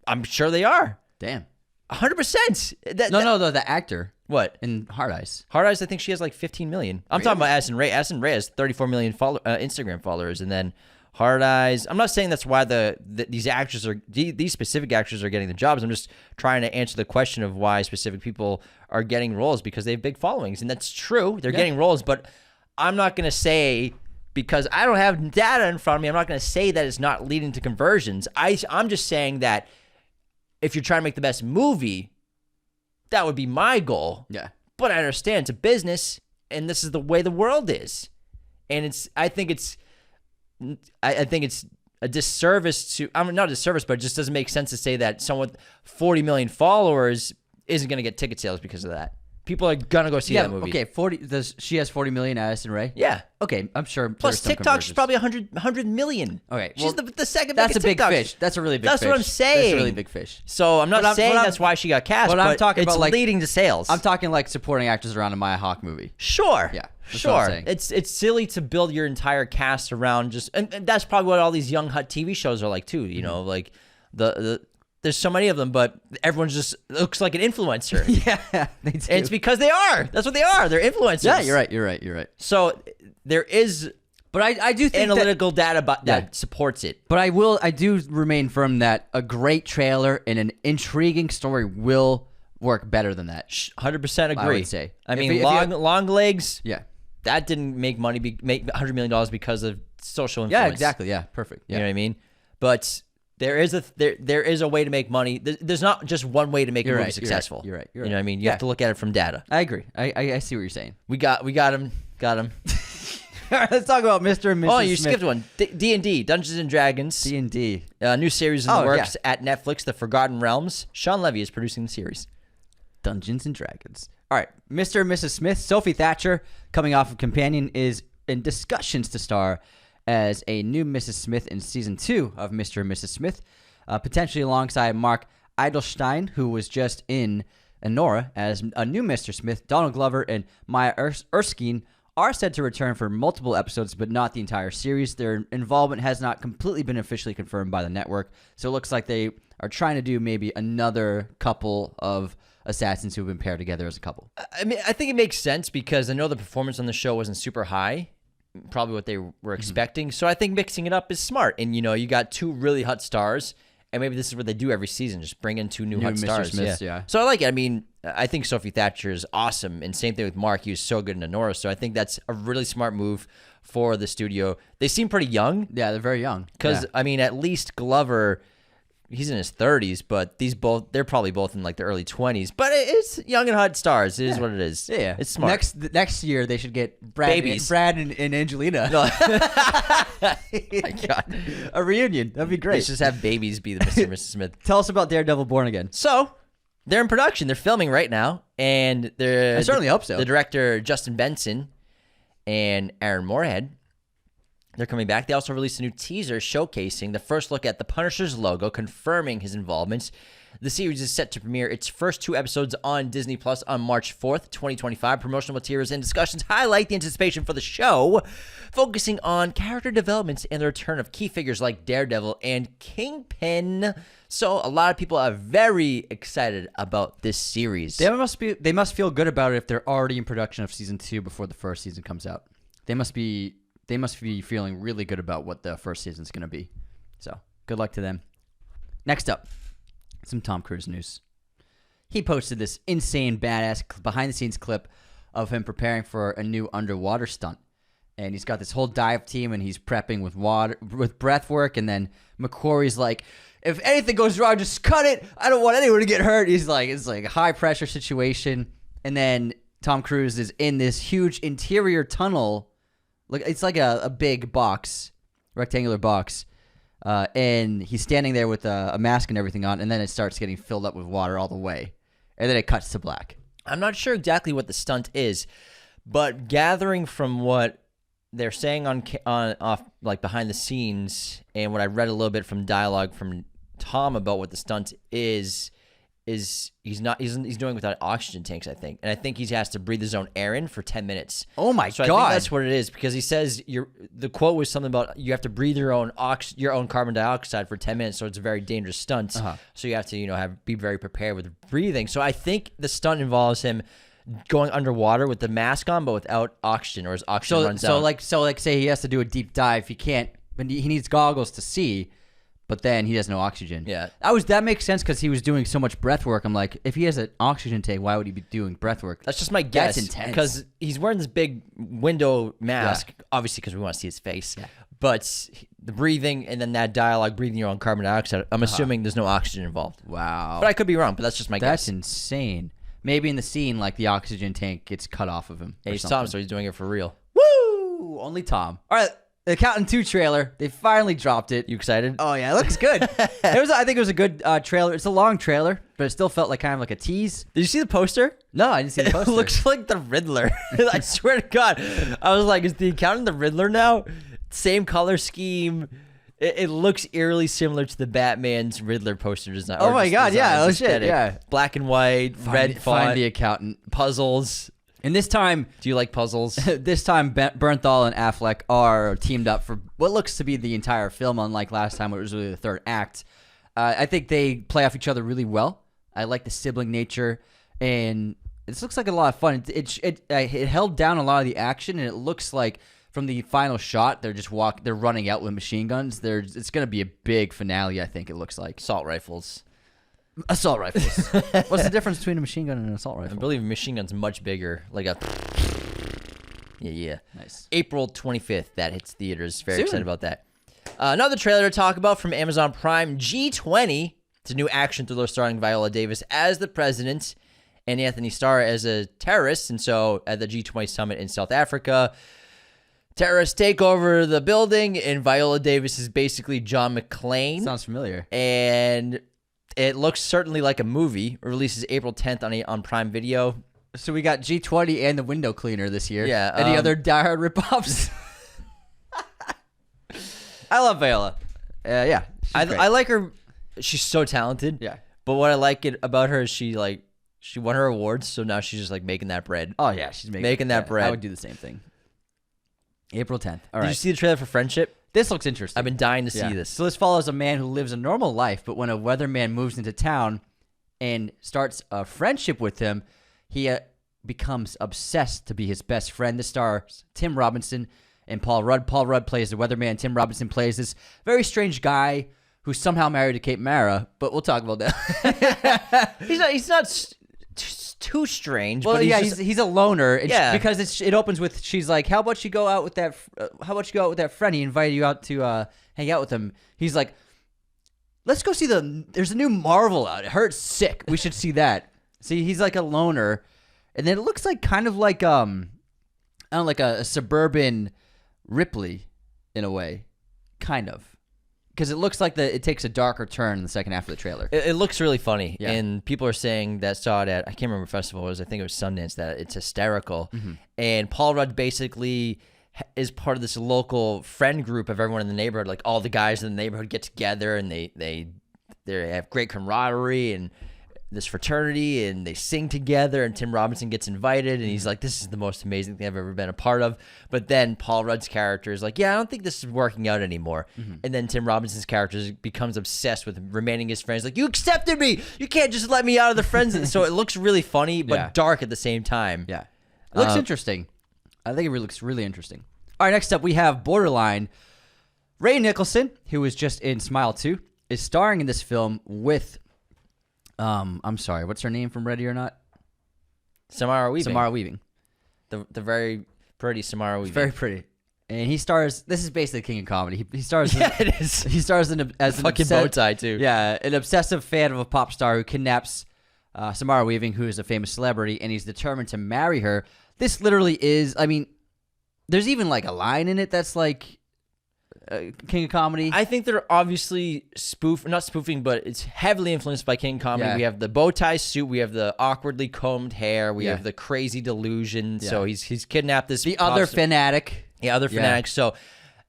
I'm sure they are. Damn. 100%. No, the actor. What? In Hard Eyes. Hard Eyes, I think she has like 15 million. I'm talking about Addison Rae. Addison Rae has 34 million Instagram followers. And then Hard Eyes, I'm not saying that's why these specific actors are getting the jobs. I'm just trying to answer the question of why specific people are getting roles because they have big followings. And that's true. They're getting roles, but I'm not going to say, because I don't have data in front of me, I'm not going to say that it's not leading to conversions. I'm just saying that if you're trying to make the best movie, that would be my goal. Yeah. But I understand it's a business, and this is the way the world is. And I think it's a disservice to, not a disservice, but it just doesn't make sense to say that someone with 40 million followers isn't going to get ticket sales because of that. People are going to go see that movie. Okay, she has 40 million, Addison Rae? Yeah. Okay, I'm sure. Plus TikTok, she's probably 100 million. Okay. She's the second that's biggest a big TikTok. fish. That's a really big fish. That's what I'm saying. That's a really big fish. So I'm not saying that's why she got cast, but I'm talking it's about, like, leading to sales. I'm talking like supporting actors around a Maya Hawke movie. Sure. Yeah. That's Sure. what I'm saying. It's silly to build your entire cast around just, and that's probably what all these young hot TV shows are like too. You know, like there's so many of them, but everyone just looks like an influencer. Yeah, they do. And it's because they are. That's what they are. They're influencers. Yeah, you're right. So there is, but I do think analytical data that supports it. But I do remain firm that a great trailer and an intriguing story will work better than that. 100% agree. I would say. I mean, long legs. Yeah. That didn't make money, make $100 million because of social influence. Yeah, exactly. Yeah, perfect. Yeah. You know what I mean? But there is a way to make money. There's not just one way to make a movie successful. You're right. You know what I mean? You have to look at it from data. I agree. I see what you're saying. We got him. Got him. All right, let's talk about Mr. and Mrs. Oh, you Smith. skipped one. D&D, Dungeons and Dragons. D&D. New series in the works at Netflix, The Forgotten Realms. Sean Levy is producing the series. Dungeons and Dragons. All right, Mr. and Mrs. Smith. Sophie Thatcher, coming off of Companion, is in discussions to star as a new Mrs. Smith in season 2 of Mr. and Mrs. Smith, potentially alongside Mark Eidelstein, who was just in Nora as a new Mr. Smith. Donald Glover and Maya Erskine are said to return for multiple episodes, but not the entire series. Their involvement has not completely been officially confirmed by the network, so it looks like they are trying to do maybe another couple of assassins who have been paired together as a couple. I mean, I think it makes sense because I know the performance on the show wasn't super high, probably what they were expecting. So I think mixing it up is smart. And, you got two really hot stars, and maybe this is what they do every season, just bring in two new hot Mr. stars. Smiths, yeah. So I like it. I mean, I think Sophie Thatcher is awesome. And same thing with Mark. He was so good in Nora. So I think that's a really smart move for the studio. They seem pretty young. Yeah, they're very young. Because, I mean, at least Glover, he's in his 30s, but they're probably both in like the early 20s. But it's young and hot stars. It is what it is. Yeah, it's smart. Next year they should get Brad and Angelina. No. My God, a reunion. That'd be great. Let's just have babies be the Mr. and Mrs. Smith. Tell us about Daredevil Born Again. So they're in production. They're filming right now, and I certainly hope so. The director Justin Benson and Aaron Moorhead, they're coming back. They also released a new teaser showcasing the first look at the Punisher's logo, confirming his involvements. The series is set to premiere its first 2 episodes on Disney Plus on March 4th, 2025. Promotional materials and discussions highlight the anticipation for the show, focusing on character developments and the return of key figures like Daredevil and Kingpin. So a lot of people are very excited about this series. They must feel good about it if they're already in production of season 2 before the first season comes out. They must be feeling really good about what the first season's going to be. So, good luck to them. Next up, some Tom Cruise news. He posted this insane, badass behind-the-scenes clip of him preparing for a new underwater stunt. And he's got this whole dive team, and he's prepping with breath work. And then McQuarrie's like, if anything goes wrong, just cut it. I don't want anyone to get hurt. He's like, it's like a high-pressure situation. And then Tom Cruise is in this huge interior tunnel. Look, it's like a big box, rectangular box, and he's standing there with a mask and everything on, and then it starts getting filled up with water all the way, and then it cuts to black. I'm not sure exactly what the stunt is, but gathering from what they're saying on off like behind the scenes, and what I read a little bit from dialogue from Tom about what the stunt is he's doing without oxygen tanks, I think, and I think he has to breathe his own air in for 10 minutes. Oh my so God. I think that's what it is, because he says the quote was something about you have to breathe your own carbon dioxide for 10 minutes, so it's a very dangerous stunt. So you have to be very prepared with breathing. So I think the stunt involves him going underwater with the mask on, but without oxygen, or his oxygen runs out. So say he has to do a deep dive, he can't, but he needs goggles to see. But then he has no oxygen. Yeah. That makes sense because he was doing so much breath work. I'm like, if he has an oxygen tank, why would he be doing breath work? That's just my guess. That's intense. Because he's wearing this big window mask, obviously because we want to see his face. Yeah. But the breathing and then that dialogue, breathing your own carbon dioxide, I'm assuming there's no oxygen involved. Wow. But I could be wrong, but that's just my guess. That's insane. Maybe in the scene, like the oxygen tank gets cut off of him. Yeah, he's Tom, so he's doing it for real. Woo! Only Tom. All right. The Accountant 2 trailer, they finally dropped it. You excited? Oh, yeah, it looks good. I think it was a good trailer. It's a long trailer, but it still felt like kind of like a tease. Did you see the poster? No, I didn't see the poster. It looks like the Riddler. I swear to God. I was like, is the Accountant the Riddler now? Same color scheme. It looks eerily similar to the Batman's Riddler poster design. Oh, my God, yeah. Oh, shit, yeah. Black and white, red font. Find the Accountant. Puzzles. And this time... Do you like puzzles? This time, Bernthal and Affleck are teamed up for what looks to be the entire film, unlike last time where it was really the third act. I think they play off each other really well. I like the sibling nature, and this looks like a lot of fun. It held down a lot of the action, and it looks like from the final shot, they're running out with machine guns. It's going to be a big finale, I think it looks like. Assault rifles. Assault rifles. What's the difference between a machine gun and an assault rifle? I believe a machine gun's much bigger. Like a... Yeah. Nice. April 25th, that hits theaters. Very Soon. excited about that. Another trailer to talk about from Amazon Prime, G20. It's a new action thriller starring Viola Davis as the president and Anthony Starr as a terrorist. And so at the G20 summit in South Africa, terrorists take over the building, and Viola Davis is basically John McClane. Sounds familiar. And it looks certainly like a movie. It releases April 10th on Prime Video. So we got G20 and the window cleaner this year. Yeah. Any other Die Hard ripoffs? I love Viola. Yeah. I like her. She's so talented. Yeah. But what I like about her is she won her awards, so now she's just like making that bread. Oh, yeah. She's making that bread. I would do the same thing. April 10th. All right. Did you see the trailer for Friendship? This looks interesting. I've been dying to see this. So this follows a man who lives a normal life, but when a weatherman moves into town and starts a friendship with him, he becomes obsessed to be his best friend. This stars Tim Robinson and Paul Rudd. Paul Rudd plays the weatherman. Tim Robinson plays this very strange guy who's somehow married to Kate Mara, but we'll talk about that. He's not too strange. Well, but he's a loner. Yeah. Because it opens with, she's like, how about you go out with that friend? He invited you out to hang out with him. He's like, let's go see there's a new Marvel out. It hurts sick. We should see that. See, he's like a loner. And then it looks like kind of like, I don't know, like a suburban Ripley in a way. Kind of. Because it looks like it takes a darker turn in the second half of the trailer. It looks really funny. Yeah. And people are saying that saw it at, I can't remember what festival it was. I think it was Sundance, that it's hysterical. Mm-hmm. And Paul Rudd basically is part of this local friend group of everyone in the neighborhood. Like all the guys in the neighborhood get together and they have great camaraderie and this fraternity, and they sing together, and Tim Robinson gets invited, and he's like, this is the most amazing thing I've ever been a part of. But then Paul Rudd's character is like, yeah, I don't think this is working out anymore. Mm-hmm. And then Tim Robinson's character becomes obsessed with remaining his friends. Like, you accepted me. You can't just let me out of the friends. And so it looks really funny, but dark at the same time. Yeah. It looks interesting. I think it looks really interesting. All right, next up we have Borderline. Ray Nicholson, who was just in Smile 2, is starring in this film with... I'm sorry, what's her name from Ready or Not? Samara Weaving. Samara Weaving. The very pretty Samara Weaving. Very pretty. And he stars, this is basically King of Comedy. He stars it is. He stars as fucking bow tie too. Yeah, an obsessive fan of a pop star who kidnaps Samara Weaving, who is a famous celebrity, and he's determined to marry her. This literally is, I mean, there's even like a line in it that's like, King of Comedy? I think they're obviously not spoofing, but it's heavily influenced by King of Comedy. Yeah. We have the bow tie suit, we have the awkwardly combed hair, we Yeah. have the crazy delusion. So he's kidnapped this the other fanatic. Yeah, other fanatics. So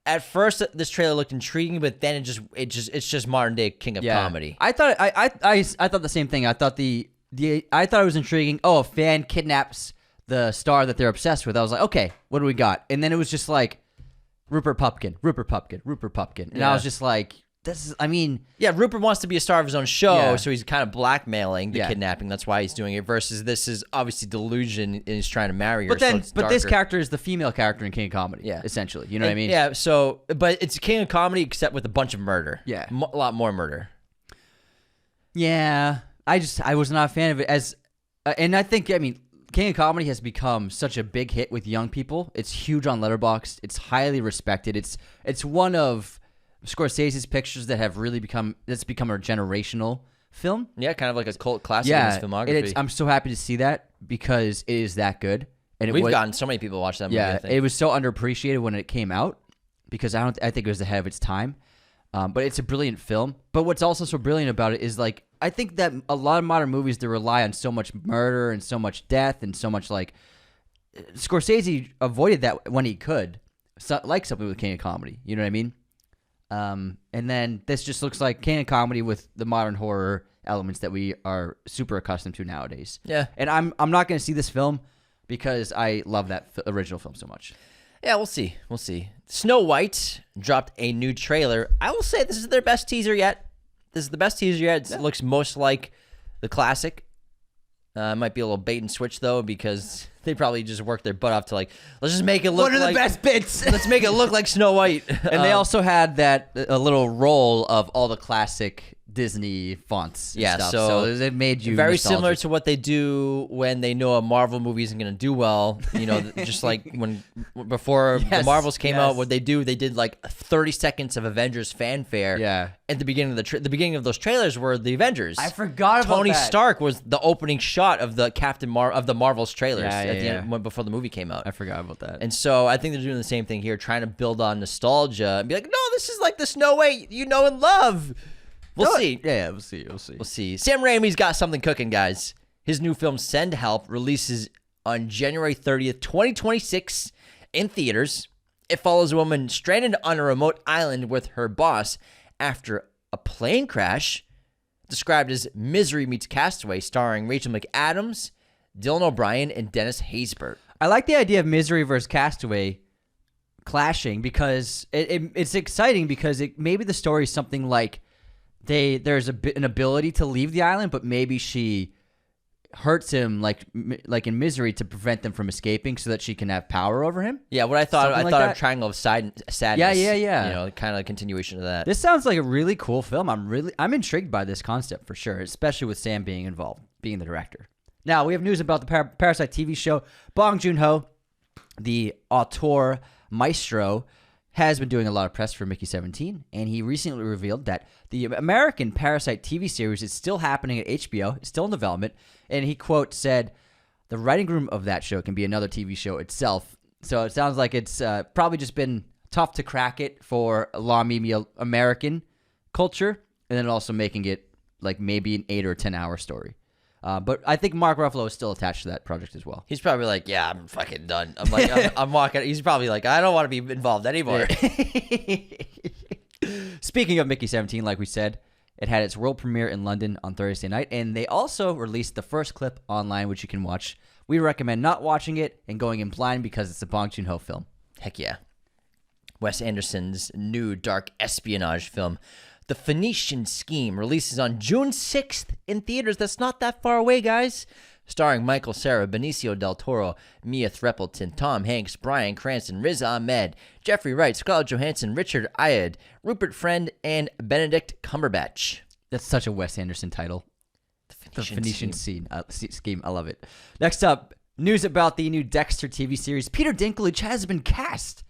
at first this trailer looked intriguing, but then it's just modern day King of Comedy. I thought I thought the same thing. I thought I thought it was intriguing. Oh, a fan kidnaps the star that they're obsessed with. I was like, okay, what do we got? And then it was just like Rupert Pupkin. And I was just like, yeah, Rupert wants to be a star of his own show, Yeah. so he's kind of blackmailing the kidnapping. That's why he's doing it. Versus this is obviously delusion, and he's trying to marry her. But this character is the female character in King of Comedy. Yeah. Essentially, you know what I mean? Yeah. So, but it's King of Comedy except with a bunch of murder. Yeah. A lot more murder. Yeah. I was not a fan of it and I think King of Comedy has become such a big hit with young people. It's huge on Letterboxd. It's highly respected. It's one of Scorsese's pictures that have really become a generational film. Yeah, kind of like a cult classic in his filmography. I'm so happy to see that because it is that good. And we've gotten so many people to watch that movie. I think. It was so underappreciated when it came out because I think it was ahead of its time. But it's a brilliant film. But what's also so brilliant about it is like I think that a lot of modern movies that rely on so much murder and so much death and so much like Scorsese avoided that when he could, like something with King of Comedy. You know what I mean? And then this just looks like King of Comedy with the modern horror elements that we are super accustomed to nowadays. Yeah. And I'm not going to see this film because I love that original film so much. Yeah, we'll see. Snow White dropped a new trailer. I will say this is their best teaser yet. This is the best teaser yet. It looks most like the classic. It might be a little bait and switch though because they probably just worked their butt off to like, let's just make it look like... One of the best bits! Let's make it look like Snow White. And they also had a little roll of all the classic Disney fonts and stuff. So it made you very nostalgic. similar to what they do when they know a Marvel movie isn't going to do well. You know, just like before the Marvels came out, what they did like 30 seconds of Avengers fanfare. Yeah. At the beginning of the beginning of those trailers were the Avengers. I forgot about Tony that. Stark was the opening shot of the of the Marvel's trailers at the end before the movie came out. I forgot about that. And so I think they're doing the same thing here, trying to build on nostalgia and be like, no, this is like the Snow White you know and love. We'll see. Yeah, we'll see. We'll see. Sam Raimi's got something cooking, guys. His new film, Send Help, releases on January 30th, 2026 in theaters. It follows a woman stranded on a remote island with her boss after a plane crash, described as Misery Meets Castaway, starring Rachel McAdams, Dylan O'Brien, and Dennis Haysbert. I like the idea of Misery versus Castaway clashing because it's exciting because maybe the story is something like there's an ability to leave the island, but maybe she hurts him like in Misery to prevent them from escaping so that she can have power over him. Yeah, what I thought Something like of that. Triangle of Sadness. Yeah. You know, kind of a continuation of that. This sounds like a really cool film. I'm intrigued by this concept for sure, especially with Sam being involved, being the director. Now, we have news about the Parasite TV show. Bong Joon-ho, the auteur maestro, has been doing a lot of press for Mickey 17, and he recently revealed that the American Parasite TV series is still happening at HBO, it's still in development, and he, quote, said, the writing room of that show can be another TV show itself. So it sounds like it's probably just been tough to crack it for American culture, and then also making it like maybe an 8 or 10 hour story. But I think Mark Ruffalo is still attached to that project as well. He's probably like, yeah, I'm fucking done. I'm like, I'm walking. He's probably like, I don't want to be involved anymore. Speaking of Mickey 17, like we said, it had its world premiere in London on Thursday night, and they also released the first clip online, which you can watch. We recommend not watching it and going in blind because it's a Bong Joon-ho film. Heck yeah. Wes Anderson's new dark espionage film, The Phoenician Scheme, releases on June 6th in theaters. That's not that far away, guys. Starring Michael Cera, Benicio del Toro, Mia Threppleton, Tom Hanks, Bryan Cranston, Riz Ahmed, Jeffrey Wright, Scarlett Johansson, Richard Ayoade, Rupert Friend, and Benedict Cumberbatch. That's such a Wes Anderson title. The Phoenician Scheme. I love it. Next up, news about the new Dexter TV series. Peter Dinklage has been cast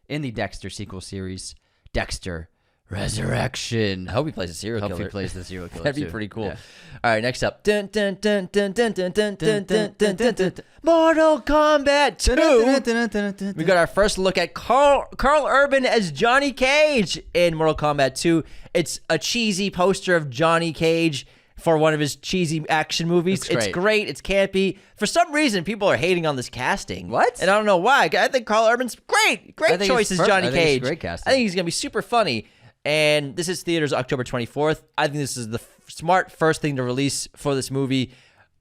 in the Dexter sequel series, Dexter Resurrection. I hope he plays a serial Hope killer. he plays the serial killer. That'd be too. pretty cool. Yeah. All right, next up. Dun, dun, dun, dun, dun, dun, dun, dun, dun, dun, dun, dun. Mortal Kombat 2. We got our first look at Carl Urban as Johnny Cage in Mortal Kombat 2. It's a cheesy poster of Johnny Cage for one of his cheesy action movies. It's great. It's campy. For some reason, people are hating on this casting. What? And I don't know why. I think Carl Urban's great. Great choice as Johnny Cage. Great casting. I think he's going to be super funny. And this is theaters October 24th. I think this is the smart first thing to release for this movie.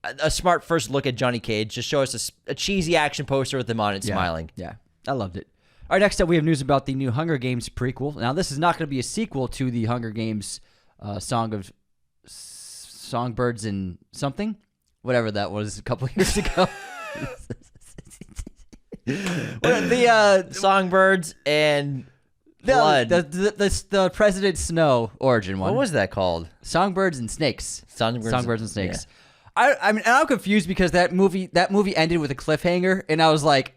A smart first look at Johnny Cage. Just show us a cheesy action poster with him on it smiling. Yeah, I loved it. All right, next up we have news about the new Hunger Games prequel. Now, this is not going to be a sequel to the Hunger Games Songbirds and something. Whatever that was a couple years ago. The Songbirds and Blood. The President Snow origin one. What was that called? Songbirds and Snakes. Songbirds and Snakes. Yeah. I mean, I'm confused because that movie ended with a cliffhanger, and I was like,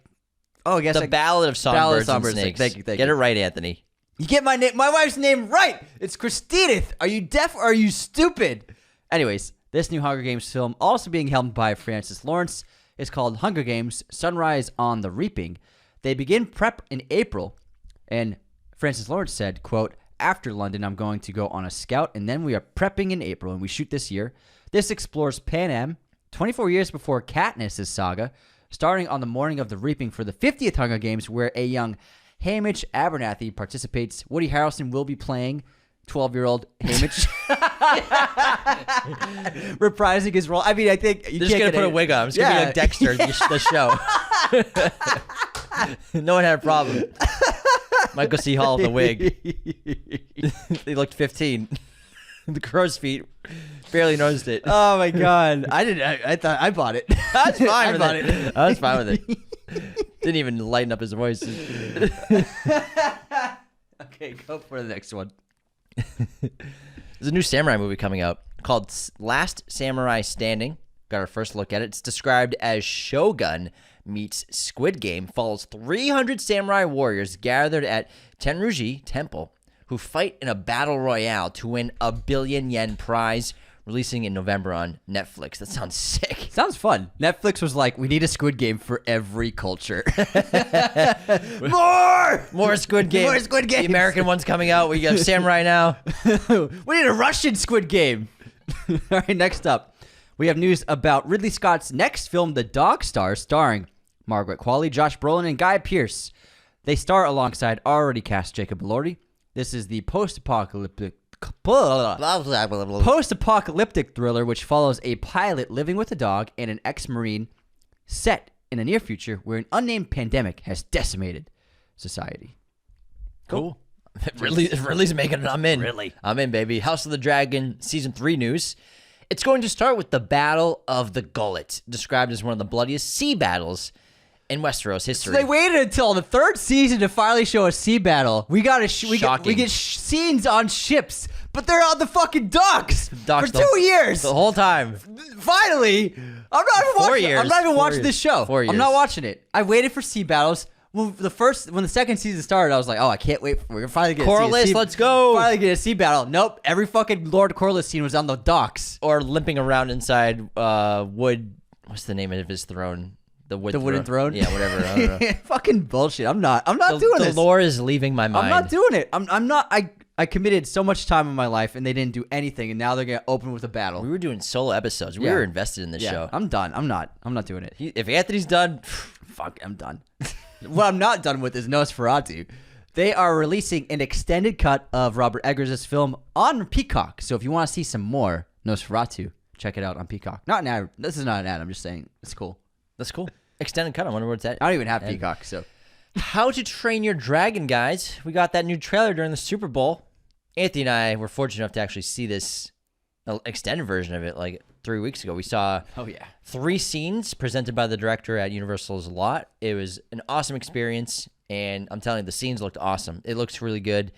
oh, I guess the Ballad of Songbirds and Snakes. Thank you. Get it right, Anthony. You get my wife's name right. It's Christina. Are you deaf or are you stupid? Anyways, this new Hunger Games film, also being helmed by Francis Lawrence, is called Hunger Games: Sunrise on the Reaping. They begin prep in April, and Francis Lawrence said, quote, "After London, I'm going to go on a scout, and then we are prepping in April, and we shoot this year. This explores Pan Am, 24 years before Katniss' saga, starting on the morning of the Reaping for the 50th Hunger Games, where a young Hamish Abernathy participates. Woody Harrelson will be playing 12-year-old Hamish, reprising his role. I mean, I think you're just gonna put a wig on. It's gonna be like Dexter, the show. No one had a problem. Michael C. Hall in the wig. He looked 15. The crow's feet. Barely noticed it. Oh my god! I thought I bought it. I was fine with it. I was fine with it. Didn't even lighten up his voice. Okay, go for the next one. There's a new samurai movie coming out called Last Samurai Standing. Got our first look at it. It's described as Shogun meets Squid Game. Follows 300 samurai warriors gathered at Tenryuji Temple who fight in a battle royale to win a 1 billion yen prize, releasing in November on Netflix. That sounds sick. Sounds fun. Netflix was like, we need a Squid Game for every culture. More Squid Game. More Squid Games. The American one's coming out. We got samurai now. We need a Russian Squid Game. All right, next up, we have news about Ridley Scott's next film, The Dog Star, starring Margaret Qualley, Josh Brolin, and Guy Pearce. They star alongside already cast Jacob Elordi. This is the post-apocalyptic thriller which follows a pilot living with a dog and an ex-Marine set in a near future where an unnamed pandemic has decimated society. Cool. Ridley's making it. I'm in. Ridley. I'm in, baby. House of the Dragon Season 3 news. It's going to start with the Battle of the Gullet, described as one of the bloodiest sea battles in Westeros history. So they waited until the third season to finally show a sea battle. We got we get scenes on ships, but they're on the fucking docks for 2 years. The whole time. Finally, I'm not even watching this show. 4 years. I'm not watching it. I waited for sea battles. When the second season started, I was like, oh, I can't wait. We're gonna finally get Corlys, let's go. Finally get a sea battle. Nope. Every fucking Lord Corlys scene was on the docks or limping around inside wood. What's the name of his throne? The wooden throne? Yeah, whatever. I don't know. Fucking bullshit. I'm not doing this. The lore is leaving my mind. I'm not doing it. I'm not. I committed so much time in my life, and they didn't do anything, and now they're gonna open with a battle. We were doing solo episodes. We were invested in this show. I'm done. I'm not doing it. If Anthony's done, fuck, I'm done. What I'm not done with is Nosferatu. They are releasing an extended cut of Robert Eggers' film on Peacock. So if you want to see some more Nosferatu, check it out on Peacock. Not an ad. This is not an ad. I'm just saying it's cool. That's cool. Extended cut. I wonder where it's at. I don't even have Peacock. So, How to Train Your Dragon, guys. We got that new trailer during the Super Bowl. Anthony and I were fortunate enough to actually see this extended version of it like 3 weeks ago. We saw 3 scenes presented by the director at Universal's lot. It was an awesome experience, and I'm telling you, the scenes looked awesome. It looks really good.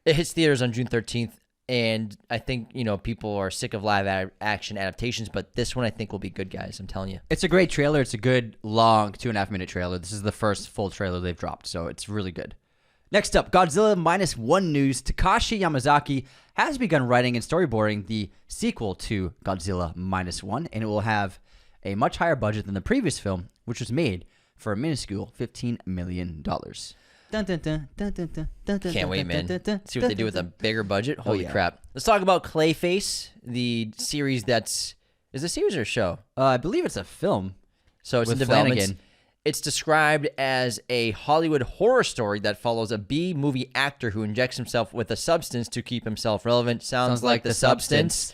It hits theaters on June 13th, and I think, people are sick of live action adaptations, but this one I think will be good, guys. I'm telling you. It's a great trailer. It's a good, long 2.5 minute trailer. This is the first full trailer they've dropped, so it's really good. Next up, Godzilla -1 news. Takashi Yamazaki has begun writing and storyboarding the sequel to Godzilla -1, and it will have a much higher budget than the previous film, which was made for a minuscule $15 million. Can't wait, man. See what they do with a bigger budget. Holy crap. Let's talk about Clayface, the series that's... Is it a series or a show? I believe it's a film. So it's in with development. Flanagan. It's described as a Hollywood horror story that follows a B-movie actor who injects himself with a substance to keep himself relevant. Sounds like The Substance.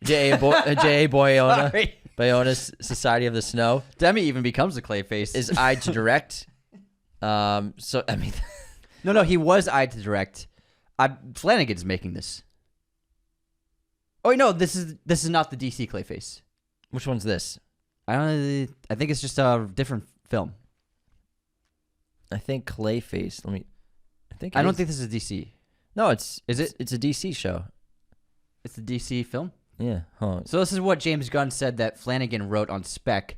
J.A. Bayona. Sorry. Bayona's Society of the Snow. Demi even becomes a Clayface. Is eyed to direct. So, I mean... No, he was eyed to direct. Flanagan's making this. Oh, wait, no, this is not the DC Clayface. Which one's this? I think it's just a different film. I think Clayface. I don't think this is DC. No, is it? It's a DC show. It's the DC film? Yeah. Hold on. So this is what James Gunn said that Flanagan wrote on spec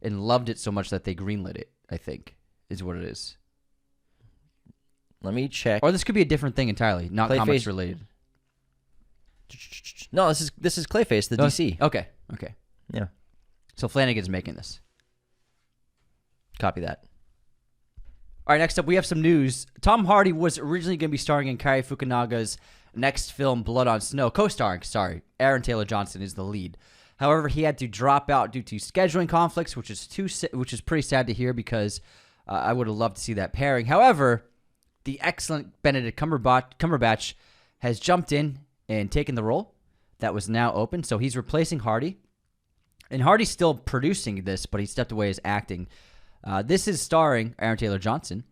and loved it so much that they greenlit it, I think, is what it is. Let me check. Or this could be a different thing entirely, not Clayface. comics related. No, this is Clayface, the DC. Okay. Yeah. So Flanagan's making this. Copy that. All right, next up, we have some news. Tom Hardy was originally going to be starring in Kari Fukunaga's next film, Blood on Snow. Co-starring, Aaron Taylor Johnson is the lead. However, he had to drop out due to scheduling conflicts, which is pretty sad to hear because I would have loved to see that pairing. However, the excellent Benedict Cumberbatch has jumped in and taken the role that was now open. So he's replacing Hardy. And Hardy's still producing this, but he stepped away as acting. This is starring Aaron Taylor Johnson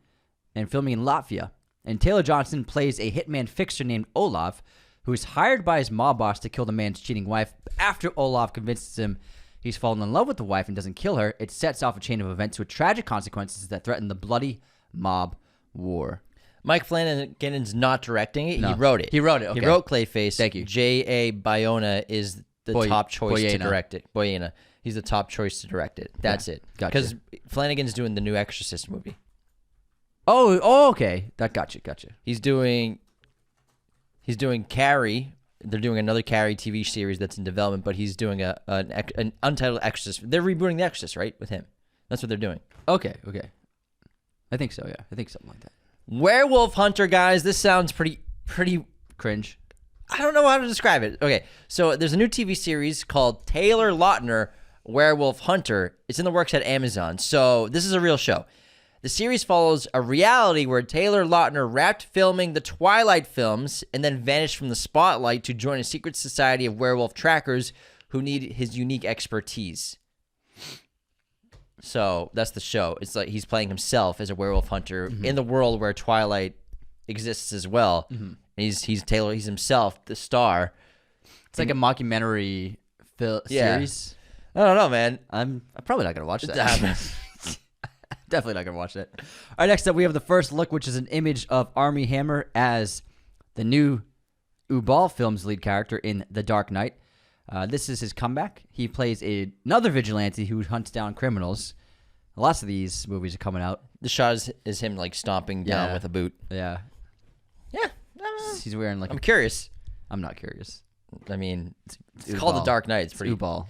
and filming in Latvia. And Taylor Johnson plays a hitman fixer named Olav, who is hired by his mob boss to kill the man's cheating wife. After Olav convinces him he's fallen in love with the wife and doesn't kill her, it sets off a chain of events with tragic consequences that threaten the bloody mob war. Mike Flanagan's not directing it. No. He wrote it. He wrote it, okay. He wrote Clayface. Thank you. J.A. Bayona is the top choice to Boyena. direct it. Boyena. He's the top choice to direct it. That's it. Gotcha. Because Flanagan's doing the new Exorcist movie. Oh, okay. Gotcha. He's doing Carrie. They're doing another Carrie TV series that's in development, but he's doing an untitled Exorcist. They're rebooting The Exorcist, right, with him. That's what they're doing. Okay. I think so, yeah. I think something like that. Werewolf Hunter, guys. This sounds pretty Cringe. I don't know how to describe it. Okay, so there's a new TV series called Taylor Lautner Werewolf Hunter. It's in the works at Amazon. So this is a real show. The series follows a reality where Taylor Lautner wrapped filming the Twilight films and then vanished from the spotlight to join a secret society of werewolf trackers who need his unique expertise. So that's the show. It's like he's playing himself as a werewolf hunter in the world where Twilight exists as well. And he's himself the star. It's like a mockumentary series. I don't know, man. I'm probably not gonna watch that. Definitely not gonna watch that. All right, next up we have the first look, which is an image of Armie Hammer as the new Ubal film's lead character in The Dark Knight. This is his comeback. He plays another vigilante who hunts down criminals. Lots of these movies are coming out. The shot is him like stomping down with a boot. Yeah. He's wearing like. I'm curious. I'm not curious. I mean, it's called The Dark Knight. It's pretty. Ubal.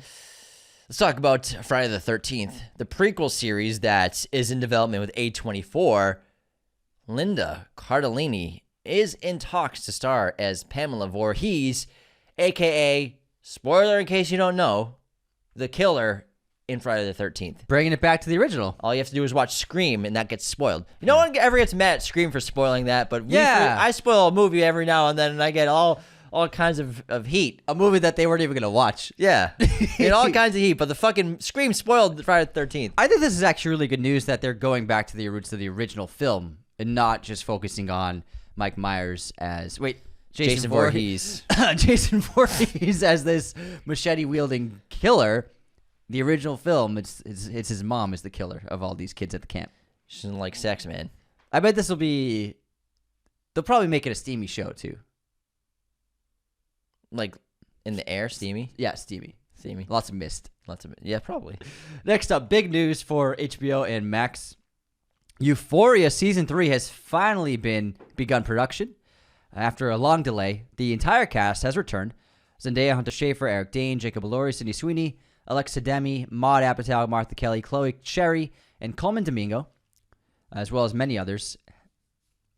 Let's talk about Friday the 13th, the prequel series that is in development with A24. Linda Cardellini is in talks to star as Pamela Voorhees, a.k.a., spoiler in case you don't know, the killer in Friday the 13th. Bringing it back to the original. All you have to do is watch Scream, and that gets spoiled. No one ever gets mad at Scream for spoiling that, but I spoil a movie every now and then, and I get all kinds of heat. A movie that they weren't even going to watch. Yeah. Get all kinds of heat, but the fucking Scream spoiled Friday the 13th. I think this is actually really good news that they're going back to the roots of the original film and not just focusing on Mike Myers as... Jason Voorhees. Jason Voorhees as this machete-wielding killer. The original film, it's his mom is the killer of all these kids at the camp. She doesn't like sex, man. I bet this will be... They'll probably make it a steamy show, too. Like, in the air, steamy? Yeah, steamy. Lots of mist. Yeah, probably. Next up, big news for HBO and Max. Euphoria Season 3 has finally begun production. After a long delay, the entire cast has returned. Zendaya, Hunter Schafer, Eric Dane, Jacob Elordi, Sydney Sweeney, Alexa Demi, Maude Apatow, Martha Kelly, Chloe Cherry, and Coleman Domingo, as well as many others.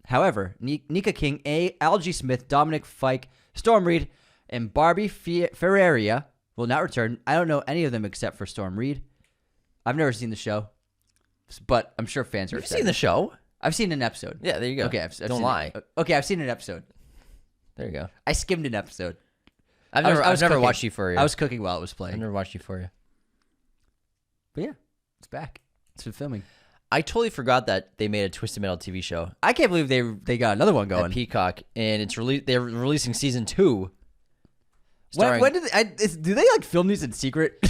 However, Nika King, Algie Smith, Dominic Fike, Storm Reed, and Barbie Ferreira will not return. I don't know any of them except for Storm Reed. I've never seen the show, but I'm sure fans are You've excited. seen the show? I've seen an episode. Yeah, there you go. Okay, I've Don't seen lie. Okay, I've seen an episode. There you go. I skimmed an episode. I've I never was never cooking. watched Euphoria. I was cooking while it was I've playing. never watched Euphoria. But yeah, it's back. It's been filming. I totally forgot that they made a Twisted Metal TV show I can't believe they got another one at going. Peacock, and they're releasing season 2. When did do they like film these in secret?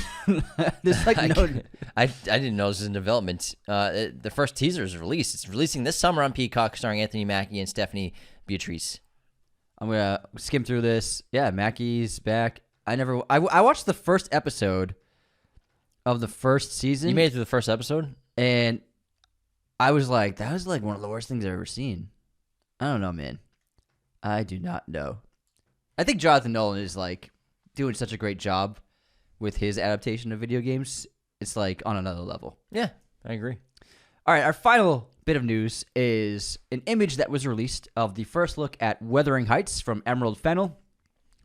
There's like no. I didn't know this was in development. The first teaser is released. It's releasing this summer on Peacock, starring Anthony Mackie and Stephanie Beatrice. I'm gonna skim through this. Yeah, Mackie's back. I watched the first episode of the first season. You made it through the first episode? And I was like, that was like one of the worst things I've ever seen. I don't know, man. I do not know. I think Jonathan Nolan is like doing such a great job with his adaptation of video games. It's like on another level. Yeah, I agree. All right, our final bit of news is an image that was released of the first look at Wuthering Heights from Emerald Fennell,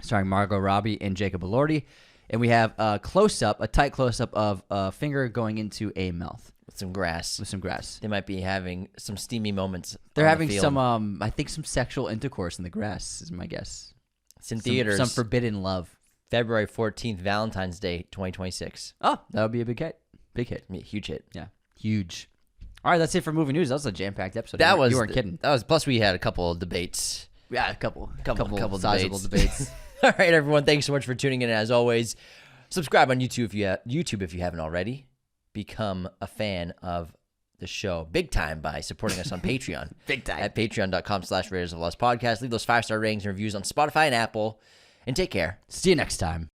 starring Margot Robbie and Jacob Elordi. And we have a tight close-up of a finger going into a mouth. With some grass. They might be having some steamy moments. They're on having the field. some, I think, some sexual intercourse in the grass, is my guess. It's in theaters. Some forbidden love. February 14th, Valentine's Day, 2026. Oh, that would be a big hit. Big hit. I mean, huge hit. Yeah, huge. All right, that's it for movie news. That was a jam-packed episode. You weren't kidding. Plus we had a couple of debates. Yeah, a couple debates. sizable debates. All right, everyone. Thanks so much for tuning in. As always, subscribe on YouTube if you haven't already. Become a fan of the show big time by supporting us on Patreon. Big time. At patreon.com/Raiders of Lost Podcast. Leave those 5-star ratings and reviews on Spotify and Apple. And take care. See you next time.